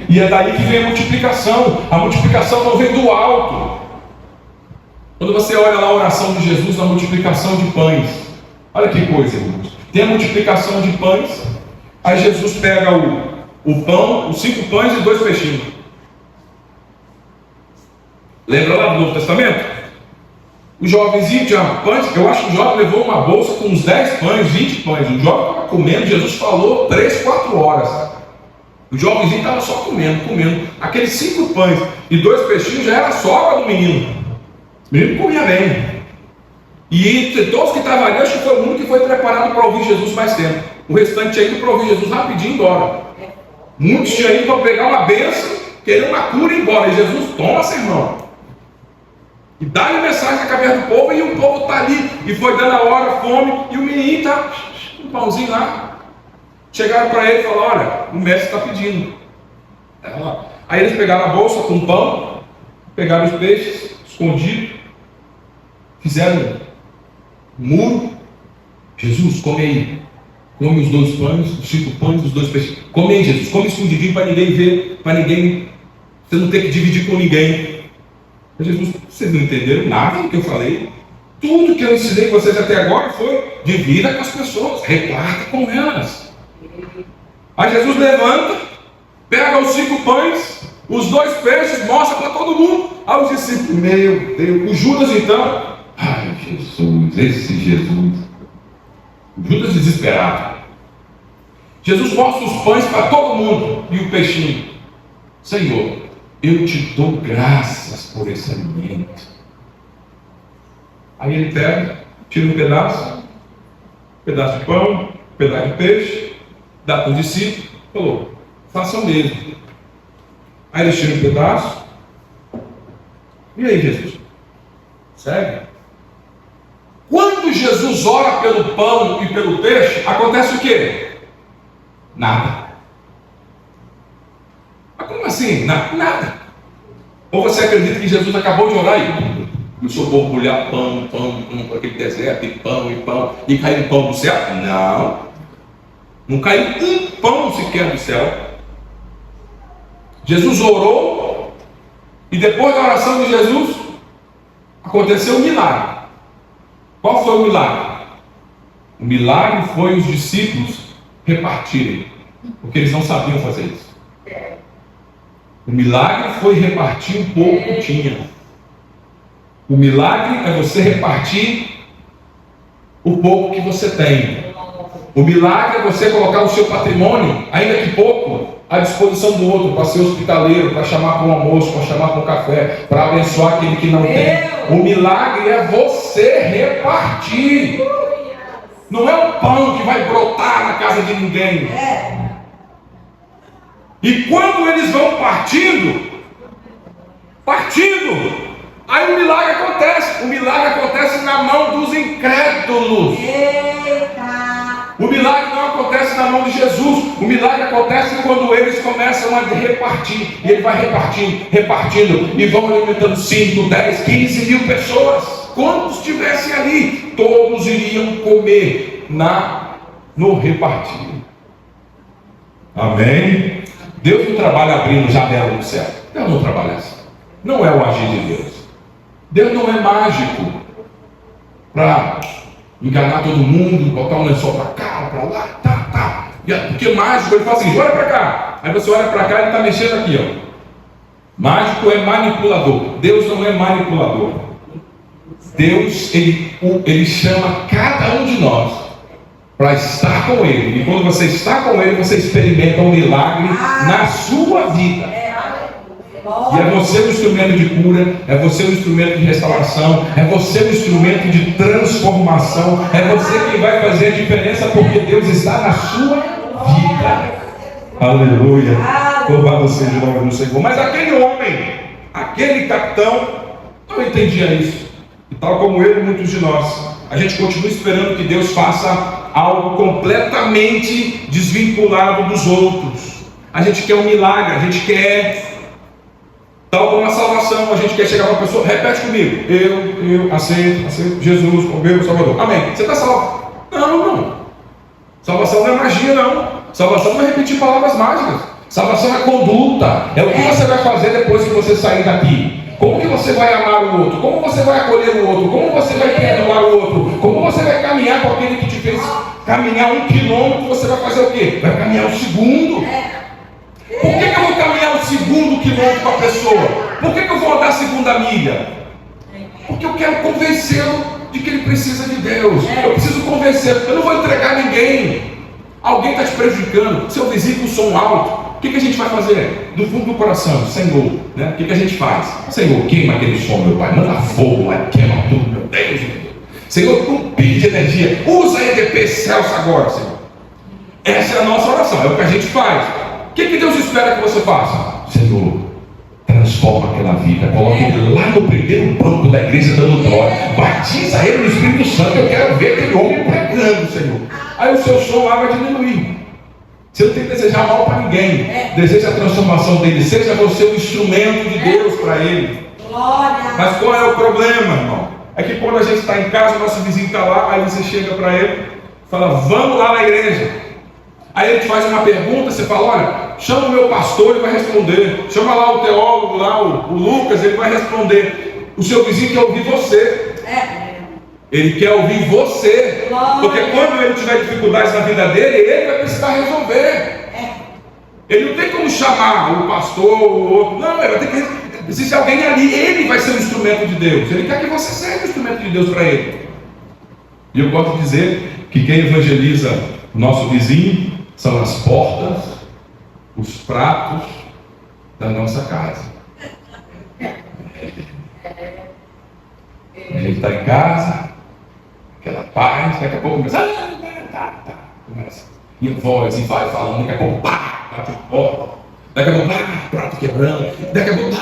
E é daí que vem a multiplicação. A multiplicação não vem do alto. Quando você olha lá a oração de Jesus na multiplicação de pães, olha que coisa, irmãos. Tem a multiplicação de pães. Aí Jesus pega o pão, os 5 pães e 2 peixinhos. Lembra lá do Novo Testamento? O jovenzinho tinha pães. Eu acho que o jovem levou uma bolsa com uns 10 pães, 20 pães. O jovem estava comendo. Jesus falou 3, 4 horas. O jovenzinho estava só comendo. Aqueles 5 pães e 2 peixinhos já era sobra do menino. O menino comia bem. E entre todos que estavam ali, acho que foi o único que foi preparado para ouvir Jesus mais tempo. O restante tinha ido para ouvir Jesus rapidinho e embora. Muitos tinham ido para pegar uma bênção, querer uma cura e ir embora. E Jesus: toma, sermão. E dá-lhe mensagem na cabeça do povo, e o povo está ali. E foi dando a hora, fome, e o menino está um pãozinho lá. Chegaram para ele e falaram: olha, o mestre está pedindo. Aí eles pegaram a bolsa com pão, pegaram os peixes, escondido, fizeram muro. Jesus, come aí. Come os 2 pães, os 5 pães, os 2 peixes. Come aí, Jesus. Come escondidinho para ninguém ver, para ninguém. Você não ter que dividir com ninguém. Mas Jesus: vocês não entenderam nada do que eu falei. Tudo que eu ensinei vocês até agora foi: divida com as pessoas, reparta com elas. Aí Jesus levanta, pega os 5 pães, os 2 peixes, mostra para todo mundo. Aí os discípulos: meu Deus. O Judas então: ai, Jesus, esse Jesus. Judas desesperado. Jesus mostra os pães para todo mundo e o peixinho: Senhor, eu te dou graças por esse alimento. Aí ele pega, tira um pedaço de pão, um pedaço de peixe, dá para os discípulos, falou: façam mesmo. Aí eles tiram um pedaço, E aí, Jesus? Segue. Quando Jesus ora pelo pão e pelo peixe, acontece o quê? Nada. Mas como assim? Nada. Ou você acredita que Jesus acabou de orar e começou a borbulhar pão, por aquele deserto, e pão, e caiu um pão do céu? Não caiu um pão sequer do céu. Jesus orou, e depois da oração de Jesus, aconteceu um milagre. Qual foi o milagre? O milagre foi os discípulos repartirem, porque eles não sabiam fazer isso. O milagre foi repartir um pouco que tinha. O milagre é você repartir o pouco que você tem. O milagre é você colocar o seu patrimônio, ainda que pouco, à disposição do outro, para ser hospitaleiro, para chamar para um almoço, para chamar para um café, para abençoar aquele que não tem. O milagre é você repartir. Não é um pão que vai brotar na casa de ninguém. E quando eles vão partindo, aí o milagre acontece. O milagre acontece na mão dos incrédulos. O milagre não acontece na mão de Jesus. O milagre acontece quando eles começam a repartir. E ele vai repartindo. E vão alimentando 5, 10, 15 mil pessoas. Quantos estivessem ali, todos iriam comer no repartir. Amém? Deus não trabalha abrindo janela no céu. Deus não trabalha assim. Não é o agir de Deus. Deus não é mágico para enganar todo mundo, botar um lençol para cá, para lá, tá. Porque mágico, ele fala assim, olha para cá. Aí você olha para cá e ele está mexendo aqui, ó. Mágico é manipulador. Deus não é manipulador. Deus, ele chama cada um de nós para estar com Ele. E quando você está com Ele, você experimenta um milagre na sua vida. E é você o instrumento de cura, é você o instrumento de restauração, é você o instrumento de transformação, é você quem vai fazer a diferença, porque Deus está na sua vida. Aleluia. Louvado seja o nome do Senhor. Mas aquele homem, aquele capitão, não entendia isso. E tal como ele e muitos de nós, a gente continua esperando que Deus faça algo completamente desvinculado dos outros. A gente quer um milagre, a gente quer, tal como a salvação, a gente quer chegar para uma pessoa, repete comigo, eu aceito Jesus como meu Salvador. Amém. Você está salvo? Não. Salvação não é magia, não. Salvação não é repetir palavras mágicas. Salvação é conduta. É o que você vai fazer depois que você sair daqui. Como que você vai amar o outro? Como você vai acolher o outro? Como você vai perdoar o outro? Como você vai caminhar com aquele que te fez caminhar 1 quilômetro? Você vai fazer o quê? Vai caminhar o segundo. Por que eu vou caminhar o segundo quilômetro com a pessoa? Por que eu vou andar a segunda milha? Porque eu quero convencê-lo de que ele precisa de Deus. Eu preciso convencê-lo. Eu não vou entregar ninguém. Alguém está te prejudicando. Seu vizinho com som alto. O que a gente vai fazer? Do fundo do coração, Senhor, né? O que a gente faz? Senhor, queima aquele som, meu Pai, manda fogo, queima tudo, meu Deus. Senhor, um pico de energia, usa a EDP Celso agora, Senhor. Essa é a nossa oração, é o que a gente faz. O que Deus espera que você faça? Senhor, transforma aquela vida, coloca ele lá no primeiro banco da igreja dando glória, batiza ele no Espírito Santo. Eu quero ver aquele homem pregando, Senhor. Aí o seu som lá vai diminuir. Você não tem que desejar mal para ninguém. Deseja a transformação dele. Seja você o instrumento de Deus para ele. Glória. Mas qual é o problema, irmão? É que quando a gente está em casa, o nosso vizinho está lá, aí você chega para ele e fala, vamos lá na igreja. Aí ele te faz uma pergunta, você fala, olha, chama o meu pastor, ele vai responder. Chama lá o teólogo, lá, o Lucas, ele vai responder. O seu vizinho quer ouvir você. Ele quer ouvir você. Porque quando ele tiver dificuldades na vida dele, ele vai precisar resolver. Ele não tem como chamar o pastor, o outro. Não, ele vai ter que. Existe alguém ali, ele vai ser o instrumento de Deus. Ele quer que você seja o instrumento de Deus para ele. E eu gosto de dizer que quem evangeliza o nosso vizinho são as portas, os pratos da nossa casa. A gente está em casa, aquela paz, daqui a pouco começa. Começa. E a voz e vai falando, daqui a pouco, pá, bate a porta. Daqui a pouco, prato quebrando. Daqui a pouco,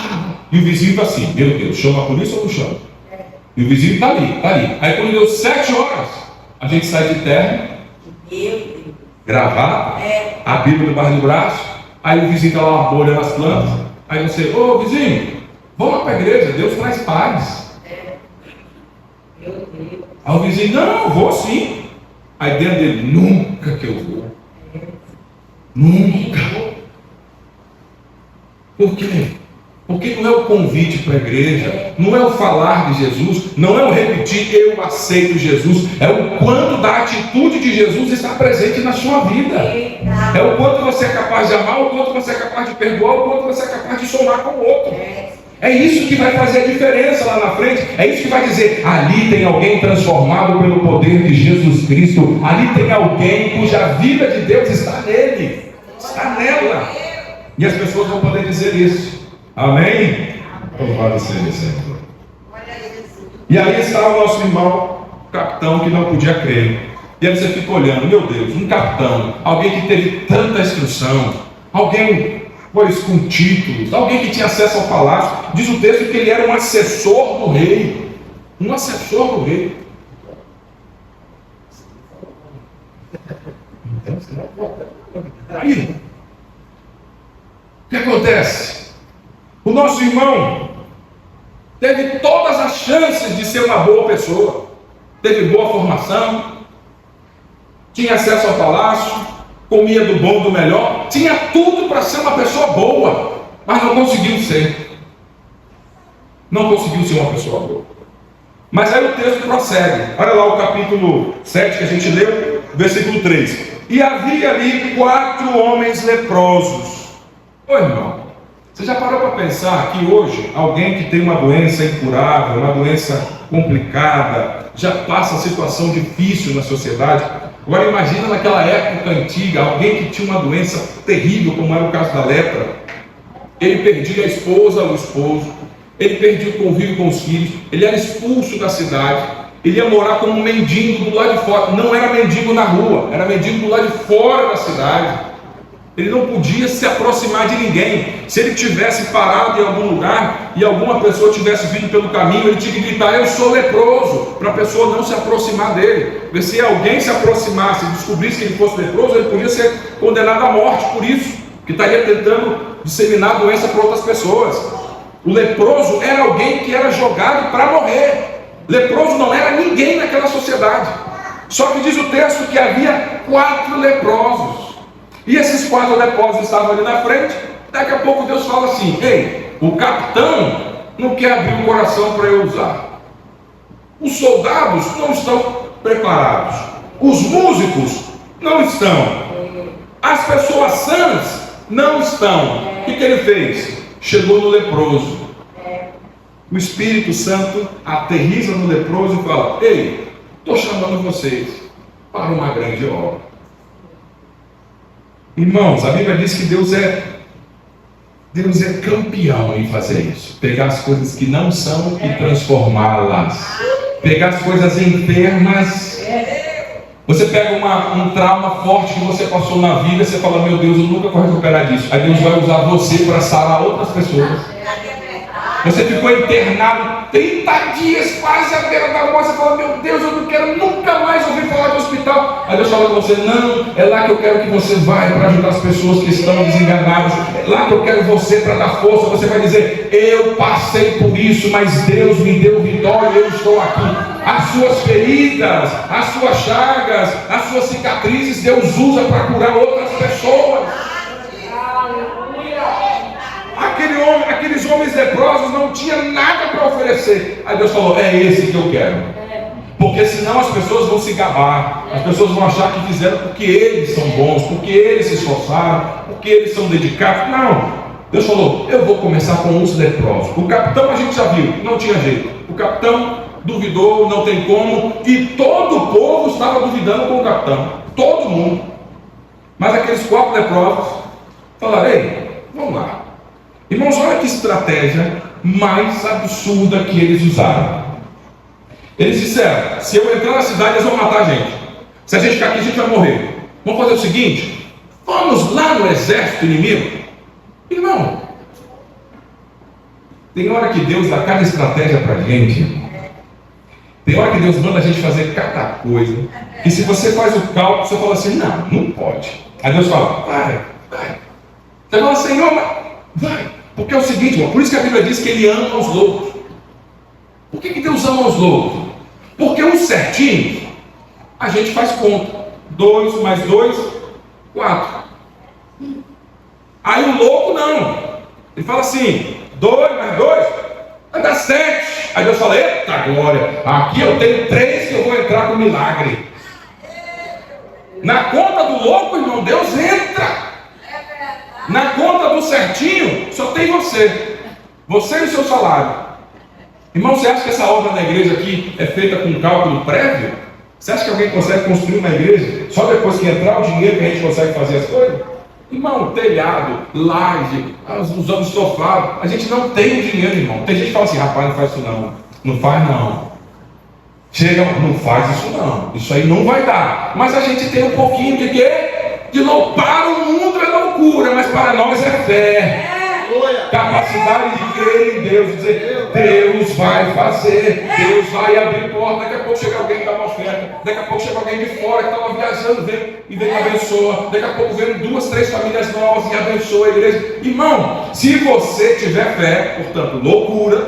e o vizinho está assim, meu Deus, chama a polícia ou não chama? E o vizinho está ali, está ali. Aí quando deu 7 horas, a gente sai de terno, gravata, a Bíblia debaixo do braço, aí o vizinho está lá olhando as plantas, aí você, ô vizinho, vamos para a igreja, Deus traz paz. Aí o vizinho, não, vou sim. Aí dentro dele, nunca que eu vou. Nunca. Por quê? Porque não é o convite para a igreja, não é o falar de Jesus, não é o repetir, eu aceito Jesus, é o quanto da atitude de Jesus está presente na sua vida. É o quanto você é capaz de amar, o quanto você é capaz de perdoar, o quanto você é capaz de somar com o outro. É isso que vai fazer a diferença lá na frente. É isso que vai dizer, ali tem alguém transformado pelo poder de Jesus Cristo. Ali tem alguém cuja vida de Deus está nele, está nela. E as pessoas vão poder dizer isso. Amém? Louvado seja o Senhor. E aí está o nosso irmão capitão que não podia crer. E aí você fica olhando, meu Deus, um capitão, alguém que teve tanta instrução, alguém pois com títulos, alguém que tinha acesso ao palácio. Diz o texto que ele era um assessor do rei. Um assessor do rei. Aí, o que acontece? O nosso irmão teve todas as chances de ser uma boa pessoa, teve boa formação, tinha acesso ao palácio, comia do bom, do melhor, tinha tudo para ser uma pessoa boa, mas não conseguiu ser. Não conseguiu ser uma pessoa boa. Mas aí o texto prossegue. Olha lá o capítulo 7 que a gente leu, versículo 3. E havia ali 4 homens leprosos. Ô irmão, você já parou para pensar que hoje alguém que tem uma doença incurável, uma doença complicada, já passa situação difícil na sociedade? Agora imagina naquela época antiga, alguém que tinha uma doença terrível, como era o caso da lepra. Ele perdia a esposa ou o esposo, ele perdia o convívio com os filhos, ele era expulso da cidade, ele ia morar como um mendigo do lado de fora. Não era mendigo na rua, era mendigo do lado de fora da cidade. Ele não podia se aproximar de ninguém. Se ele tivesse parado em algum lugar e alguma pessoa tivesse vindo pelo caminho, ele tinha que gritar, eu sou leproso, para a pessoa não se aproximar dele. Porque se alguém se aproximasse e descobrisse que ele fosse leproso, ele podia ser condenado à morte por isso, que estaria tentando disseminar a doença para outras pessoas. O leproso era alguém que era jogado para morrer. Leproso não era ninguém naquela sociedade. Só que diz o texto que havia 4 leprosos. E esses 4 leprosos estavam ali na frente. Daqui a pouco Deus fala assim, ei, o capitão não quer abrir o coração para eu usar. Os soldados não estão preparados. Os músicos não estão. As pessoas sãs não estão. O que ele fez? Chegou no leproso. O Espírito Santo aterriza no leproso e fala, ei, estou chamando vocês para uma grande obra. Irmãos, a Bíblia diz que Deus é campeão em fazer isso. Pegar as coisas que não são e transformá-las. Pegar as coisas enfermas. Você pega um trauma forte que você passou na vida, você fala, meu Deus, eu nunca vou recuperar disso. Aí Deus vai usar você para sarar outras pessoas. Você ficou internado 30 dias, quase à beira da morte. Você fala, meu Deus, eu não quero nunca mais ouvir falar de hospital. Aí Deus fala com você, não, é lá que eu quero que você vá para ajudar as pessoas que estão desenganadas. É lá que eu quero você para dar força. Você vai dizer, eu passei por isso, mas Deus me deu vitória e eu estou aqui. As suas feridas, as suas chagas, as suas cicatrizes, Deus usa para curar outras pessoas. Aqueles homens leprosos não tinham nada para oferecer. Aí Deus falou, é esse que eu quero. Porque senão as pessoas vão se gabar. As pessoas vão achar que fizeram porque eles são bons, porque eles se esforçaram, porque eles são dedicados. Não. Deus falou, eu vou começar com os leprosos. O capitão a gente já viu, não tinha jeito. O capitão duvidou, não tem como. E todo o povo estava duvidando com o capitão. Todo mundo. Mas aqueles 4 leprosos falaram, ei, vamos lá. Irmãos, olha que estratégia mais absurda que eles usaram. Eles disseram, se eu entrar na cidade, eles vão matar a gente. Se a gente ficar aqui, a gente vai morrer. Vamos fazer o seguinte, vamos lá no exército inimigo. Irmão, Tem hora que Deus dá cada estratégia para a gente, irmão. Tem hora que Deus manda a gente fazer cada coisa. E se você faz o cálculo, você fala assim, não pode. Aí Deus fala, vai. Você fala, Senhor, vai. Porque é o seguinte, irmão, por isso que a Bíblia diz que Ele ama os loucos. Por que Deus ama os loucos? Porque um certinho, a gente faz conta. 2 mais 2, 4. Aí o louco não. Ele fala assim, 2 mais 2, vai dar 7. Aí Deus fala, eita glória, aqui eu tenho 3 que eu vou entrar com milagre. Na conta do louco, irmão, Deus entra. Na conta do certinho, só tem você. Você e o seu salário. Irmão, você acha que essa obra da igreja aqui é feita com cálculo prévio? Você acha que alguém consegue construir uma igreja só depois que entrar o dinheiro que a gente consegue fazer as coisas? Irmão, telhado, laje, usando sofá, a gente não tem dinheiro, irmão. Tem gente que fala assim, rapaz, não faz isso não. Não faz não. Chega, não faz isso não. Isso aí não vai dar. Mas a gente tem um pouquinho de quê? De não, para o mundo é loucura, mas para nós é fé. Capacidade de crer em Deus, dizer, Deus vai fazer, Deus vai abrir porta. Daqui a pouco chega alguém que dá uma oferta, daqui a pouco chega alguém de fora que estava viajando, vem e abençoa. Daqui a pouco vem 2, 3 famílias novas e abençoa a igreja. Irmão, se você tiver fé, portanto, loucura,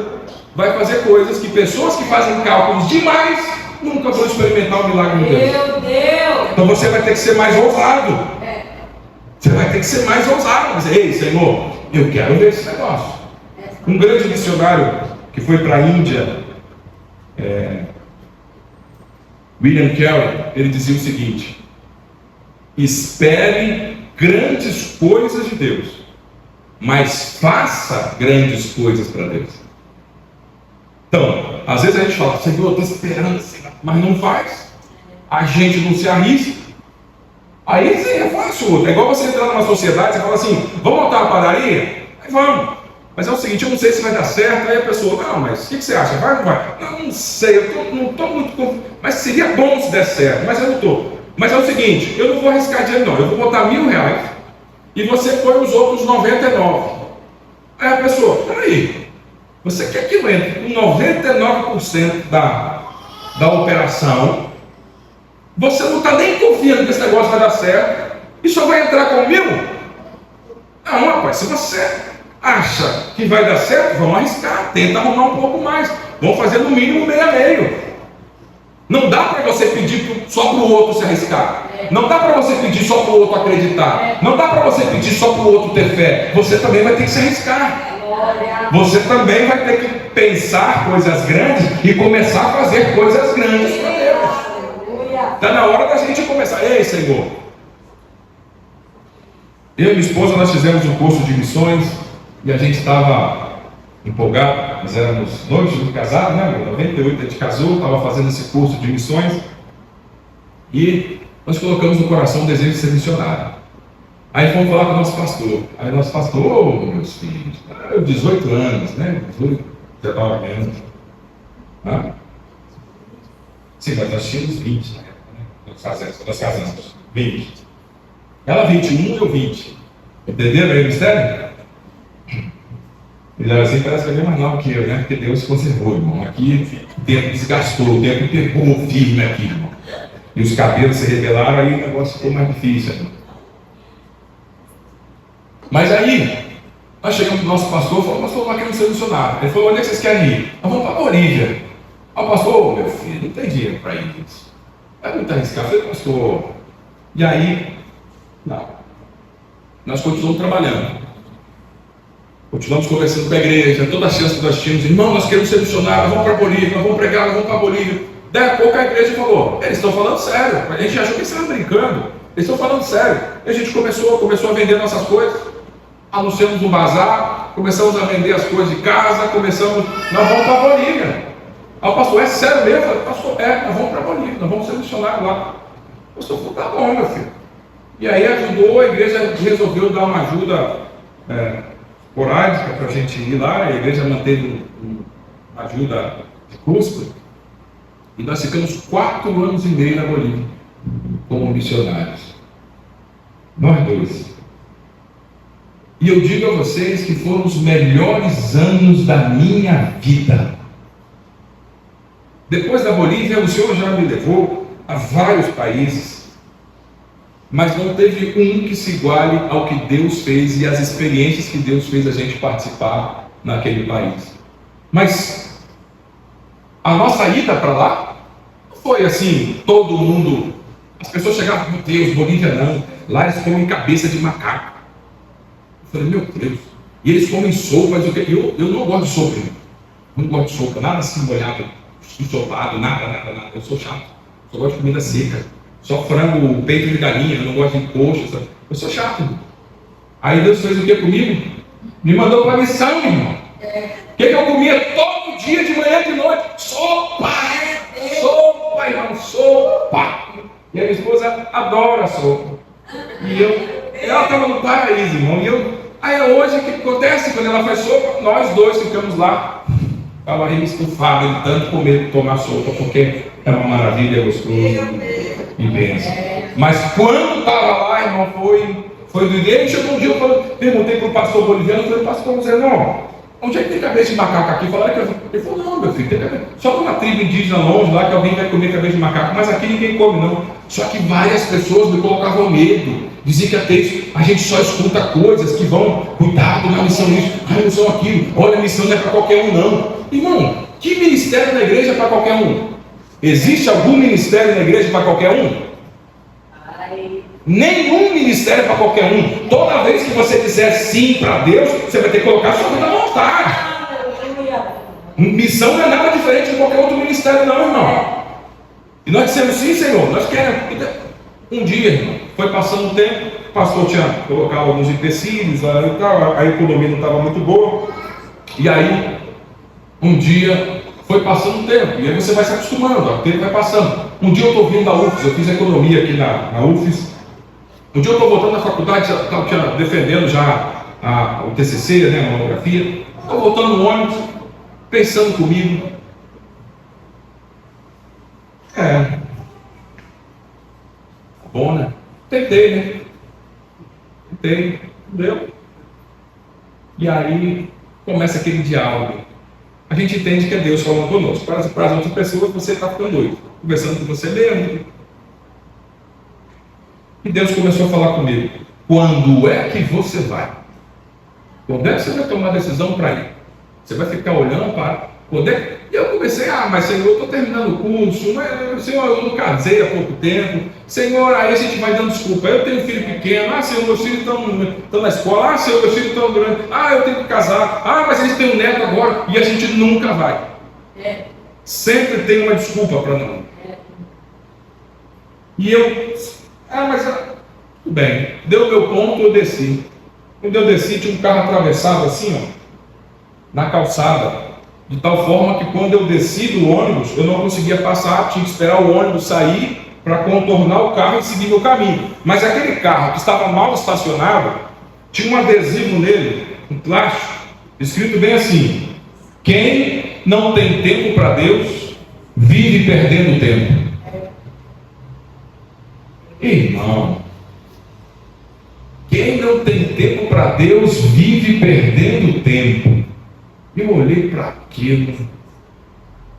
vai fazer coisas que pessoas que fazem cálculos demais nunca vão experimentar o milagre de Deus. Meu Deus! Então você vai ter que ser mais ousado. Você vai ter que ser mais ousado. Dizer, ei, Senhor, eu quero ver esse negócio. Um grande missionário que foi para a Índia, William Carey, ele dizia o seguinte: espere grandes coisas de Deus, mas faça grandes coisas para Deus. Então, às vezes a gente fala, Senhor, eu estou esperando, mas não faz. A gente não se arrisca. Aí sim, é fácil. É igual você entrar numa sociedade, você fala assim, vamos montar uma padaria? Aí vamos. Mas é o seguinte, eu não sei se vai dar certo. Aí a pessoa, não, mas o que você acha? Vai ou não vai? Não sei, eu não estou muito confiante. Mas seria bom se der certo, mas eu não estou. Mas é o seguinte, eu não vou arriscar dinheiro não, eu vou botar R$1.000 e você põe os outros 99. Aí a pessoa, peraí, você quer que eu entre com 99% da operação? Você não está nem confiando que esse negócio vai dar certo e só vai entrar com 1.000? Não, rapaz, se você acha que vai dar certo, vamos arriscar, tenta arrumar um pouco mais, vamos fazer no mínimo meio. Não dá para você pedir só para o outro se arriscar, não dá para você pedir só para o outro acreditar, não dá para você pedir só para o outro ter fé, você também vai ter que se arriscar. Você também vai ter que pensar coisas grandes e começar a fazer coisas grandes para Deus. Está na hora da gente começar. Ei, Senhor, eu e minha esposa, nós fizemos um curso de missões e a gente estava empolgado. Nós éramos noivos de casado, né? Em 98 a gente casou, estava fazendo esse curso de missões e nós colocamos no coração o desejo de ser missionário. Aí fomos falar com o nosso pastor. Aí o nosso pastor, meus filhos, eu 18 anos, né? 18, 19 anos. Ah? Sim, mas nós tínhamos 20 na época, né? Nós casamos. 20. Ela 21 e eu 20. Entenderam aí o mistério? Ele era assim, parece que ele é mais nova que eu, né? Porque Deus conservou, irmão. Aqui o tempo desgastou, o tempo pegou firme aqui, irmão. E os cabelos se revelaram, aí o negócio ficou mais difícil, irmão. Mas aí, nós chegamos para o nosso pastor e falamos, pastor, nós queremos ser missionário. Ele falou, onde é que vocês querem ir? Nós vamos para a Bolívia. Aí o pastor, meu filho, não tem dinheiro para isso. É muito arriscado. Eu falei, pastor. E aí, não. Nós continuamos trabalhando. Continuamos conversando com a igreja, toda a chance que nós tínhamos. Irmão, nós queremos ser missionários, vamos para a Bolívia, nós vamos pregar, nós vamos para a Bolívia. Daí a pouco a igreja falou, eles estão falando sério. A gente achou que eles estavam brincando. Eles estão falando sério. E a gente começou a vender nossas coisas. Anunciamos um bazar, começamos a vender as coisas de casa, nós vamos para a Bolívia. Aí o pastor, é sério mesmo? Eu falei, pastor, nós vamos para a Bolívia, nós vamos ser missionários lá. O pastor falou, tá bom, meu filho. E aí ajudou, a igreja resolveu dar uma ajuda esporádica para a gente ir lá, a igreja manteve uma ajuda de custo, e nós ficamos 4 anos e meio na Bolívia, como missionários. Nós dois. E eu digo a vocês que foram os melhores anos da minha vida. Depois da Bolívia, o Senhor já me levou a vários países, mas não teve um que se iguale ao que Deus fez e às experiências que Deus fez a gente participar naquele país. Mas a nossa ida para lá não foi assim, todo mundo, as pessoas chegavam, meu Deus, Bolívia não, lá eles comem cabeça de macaco. Eu falei, meu Deus, e eles comem sopa, mas eu não gosto de sopa, não gosto de sopa, nada assim molhado, ensopado, nada, eu sou chato, só gosto de comida seca, só frango, peito de galinha, eu não gosto de coxa, sabe? Eu sou chato. Aí Deus fez o que comigo? Me mandou para a missão, irmão. O que eu comia todo dia, de manhã e de noite? Sopa, irmão, sopa. E a minha esposa adora sopa. E ela estava no paraíso, irmão. Aí hoje, o que acontece? Quando ela faz sopa, nós dois ficamos lá, com a barriga estufada, de tanto comer, tomar sopa, porque é uma maravilha, é gostoso e bênção. Mas quando estava lá, irmão, foi do dia. Chegou um dia, eu perguntei para o pastor boliviano, eu falei, pastor, você não, onde é que tem cabeça de macaco aqui? Ele falou, não, meu filho, tem cabeça. Só uma tribo indígena longe lá que alguém vai comer cabeça de macaco, mas aqui ninguém come, não. Só que várias pessoas me colocavam medo. Diziam que até isso, a gente só escuta coisas que vão, cuidado na missão isso, na missão aquilo, olha, a missão não é para qualquer um, não. Irmão, que ministério na igreja é para qualquer um? Existe algum ministério na igreja para qualquer um? Nenhum ministério é para qualquer um. Toda vez que você disser sim para Deus, você vai ter que colocar sua vida à vontade. Missão não é nada diferente de qualquer outro ministério, não, irmão. E nós dissemos sim, Senhor, nós queremos. Um dia, irmão, foi passando o tempo, o pastor tinha colocado alguns empecilhos, a economia não estava muito boa. E aí, um dia, foi passando o tempo, e aí você vai se acostumando, o tempo vai passando. Um dia eu estou vindo da UFES, eu fiz economia aqui na UFES. Um dia eu estou voltando da faculdade, estava defendendo já o TCC, né, a monografia. Estou voltando no ônibus, pensando comigo. Bom, né? Tentei, né? Tentei, não deu. E aí começa aquele diálogo. A gente entende que é Deus falando conosco. Para as outras pessoas, você está ficando doido, conversando com você mesmo. E Deus começou a falar comigo. Quando é que você vai? Quando é que você vai tomar a decisão para ir? Você vai ficar olhando para... Quando é? E eu comecei, mas Senhor, eu estou terminando o curso, mas Senhor, eu não casei há pouco tempo, Senhor, aí a gente vai dando desculpa, eu tenho um filho pequeno, Senhor, meus filhos estão na escola, Senhor, meus filhos estão grandes, eu tenho que casar, mas eles têm um neto agora, e a gente nunca vai. Sempre tem uma desculpa para não. E eu, mas tudo bem, deu o meu ponto, eu desci. Quando eu desci, tinha um carro atravessado assim, na calçada, de tal forma que quando eu desci do ônibus, eu não conseguia passar, tinha que esperar o ônibus sair para contornar o carro e seguir meu caminho. Mas aquele carro que estava mal estacionado, tinha um adesivo nele, um plástico, escrito bem assim: quem não tem tempo para Deus, vive perdendo tempo. Irmão, quem não tem tempo para Deus, vive perdendo tempo. Eu olhei para aquilo,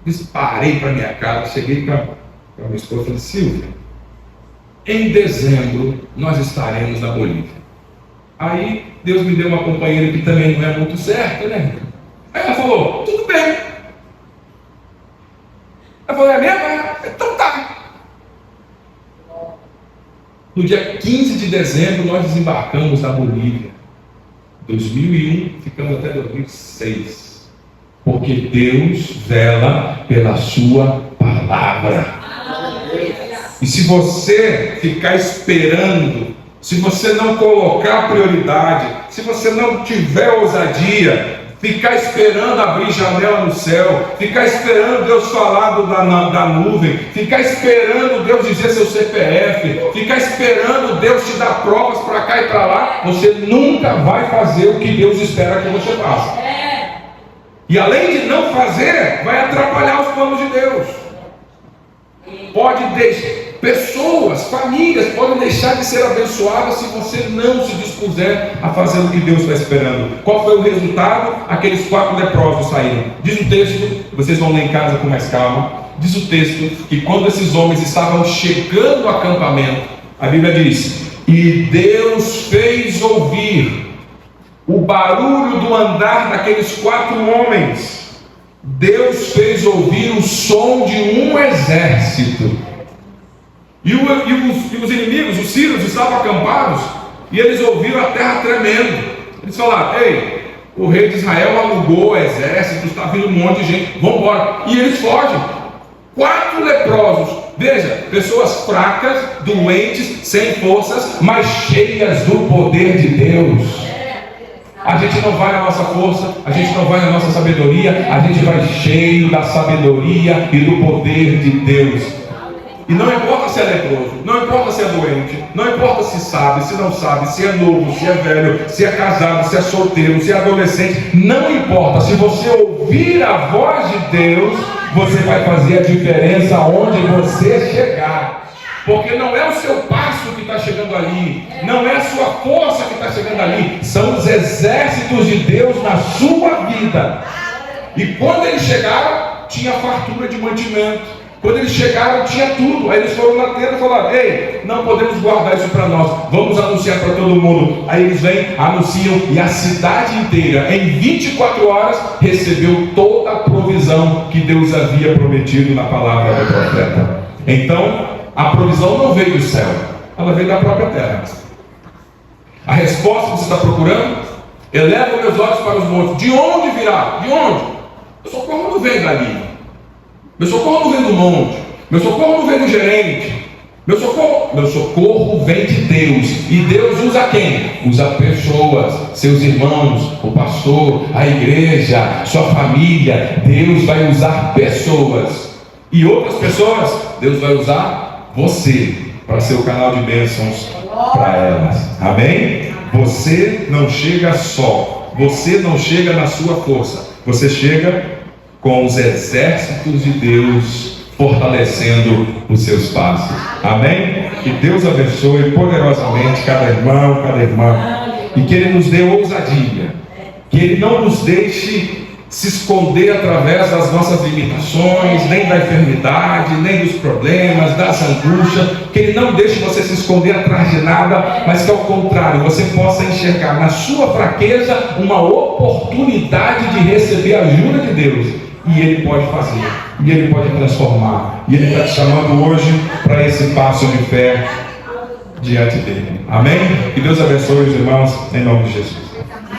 disparei para minha casa, cheguei para minha esposa e falei: Silvia, em dezembro nós estaremos na Bolívia. Aí Deus me deu uma companheira que também não é muito certa, né? Aí ela falou: tudo bem. Ela falou: é mesmo? Então tá. No dia 15 de dezembro nós desembarcamos na Bolívia. 2001, ficamos até 2006. Porque Deus vela pela sua palavra. E se você ficar esperando, se você não colocar prioridade, se você não tiver ousadia, ficar esperando abrir janela no céu, ficar esperando Deus falar da nuvem, ficar esperando Deus dizer seu CPF, ficar esperando Deus te dar provas para cá e para lá, você nunca vai fazer o que Deus espera que você faça. E além de não fazer, vai atrapalhar os planos de Deus. Pode deixar pessoas famílias podem deixar de ser abençoadas se você não se dispuser a fazer o que Deus está esperando. Qual foi o resultado? Aqueles 4 leprosos saíram. Diz o texto, vocês vão ler em casa com mais calma. Diz o texto que quando esses homens estavam chegando ao acampamento, a Bíblia diz: e Deus fez ouvir o barulho do andar daqueles 4 homens. Deus fez ouvir o som de um exército. E os inimigos, os sírios, estavam acampados, e eles ouviram a terra tremendo. Eles falaram: ei, o rei de Israel alugou o exército, está vindo um monte de gente, vamos embora. E eles fogem. 4 leprosos, veja, pessoas fracas, doentes, sem forças, mas cheias do poder de Deus. A gente não vai na nossa força, a gente não vai na nossa sabedoria, a gente vai cheio da sabedoria e do poder de Deus. E não importa se é leproso, não importa se é doente, não importa se sabe, se não sabe, se é novo, se é velho, se é casado, se é solteiro, se é adolescente, não importa. Se você ouvir a voz de Deus, você vai fazer a diferença onde você chegar. Porque não é o seu passo que está chegando ali, não é a sua força que está chegando ali, são os exércitos de Deus na sua vida. E quando eles chegaram, tinha fartura de mantimento. Quando eles chegaram, tinha tudo. Aí eles foram na tenda e falaram: ei, não podemos guardar isso para nós, vamos anunciar para todo mundo. Aí eles vêm, anunciam, e a cidade inteira, em 24 horas, recebeu toda a provisão que Deus havia prometido na palavra do profeta. Então, a provisão não veio do céu, ela veio da própria terra. A resposta que você está procurando: eleva meus olhos para os montes. De onde virá? De onde? Meu socorro não vem dali. Meu socorro não vem do monte. Meu socorro não vem do gerente. Meu socorro vem de Deus. E Deus usa quem? Usa pessoas, seus irmãos, o pastor, a igreja, sua família. Deus vai usar pessoas. E outras pessoas, Deus vai usar você para ser o canal de bênçãos para elas. Amém? Você não chega só. Você não chega na sua força. Você chega com os exércitos de Deus fortalecendo os seus passos. Amém? Que Deus abençoe poderosamente cada irmão, cada irmã, e que Ele nos dê ousadia, que Ele não nos deixe se esconder através das nossas limitações, nem da enfermidade, nem dos problemas, das angústias, que Ele não deixe você se esconder atrás de nada, mas que ao contrário, você possa enxergar na sua fraqueza uma oportunidade de receber a ajuda de Deus. E Ele pode fazer, e Ele pode transformar, e Ele está te chamando hoje para esse passo de fé diante dEle. Amém? Que Deus abençoe os irmãos, em nome de Jesus.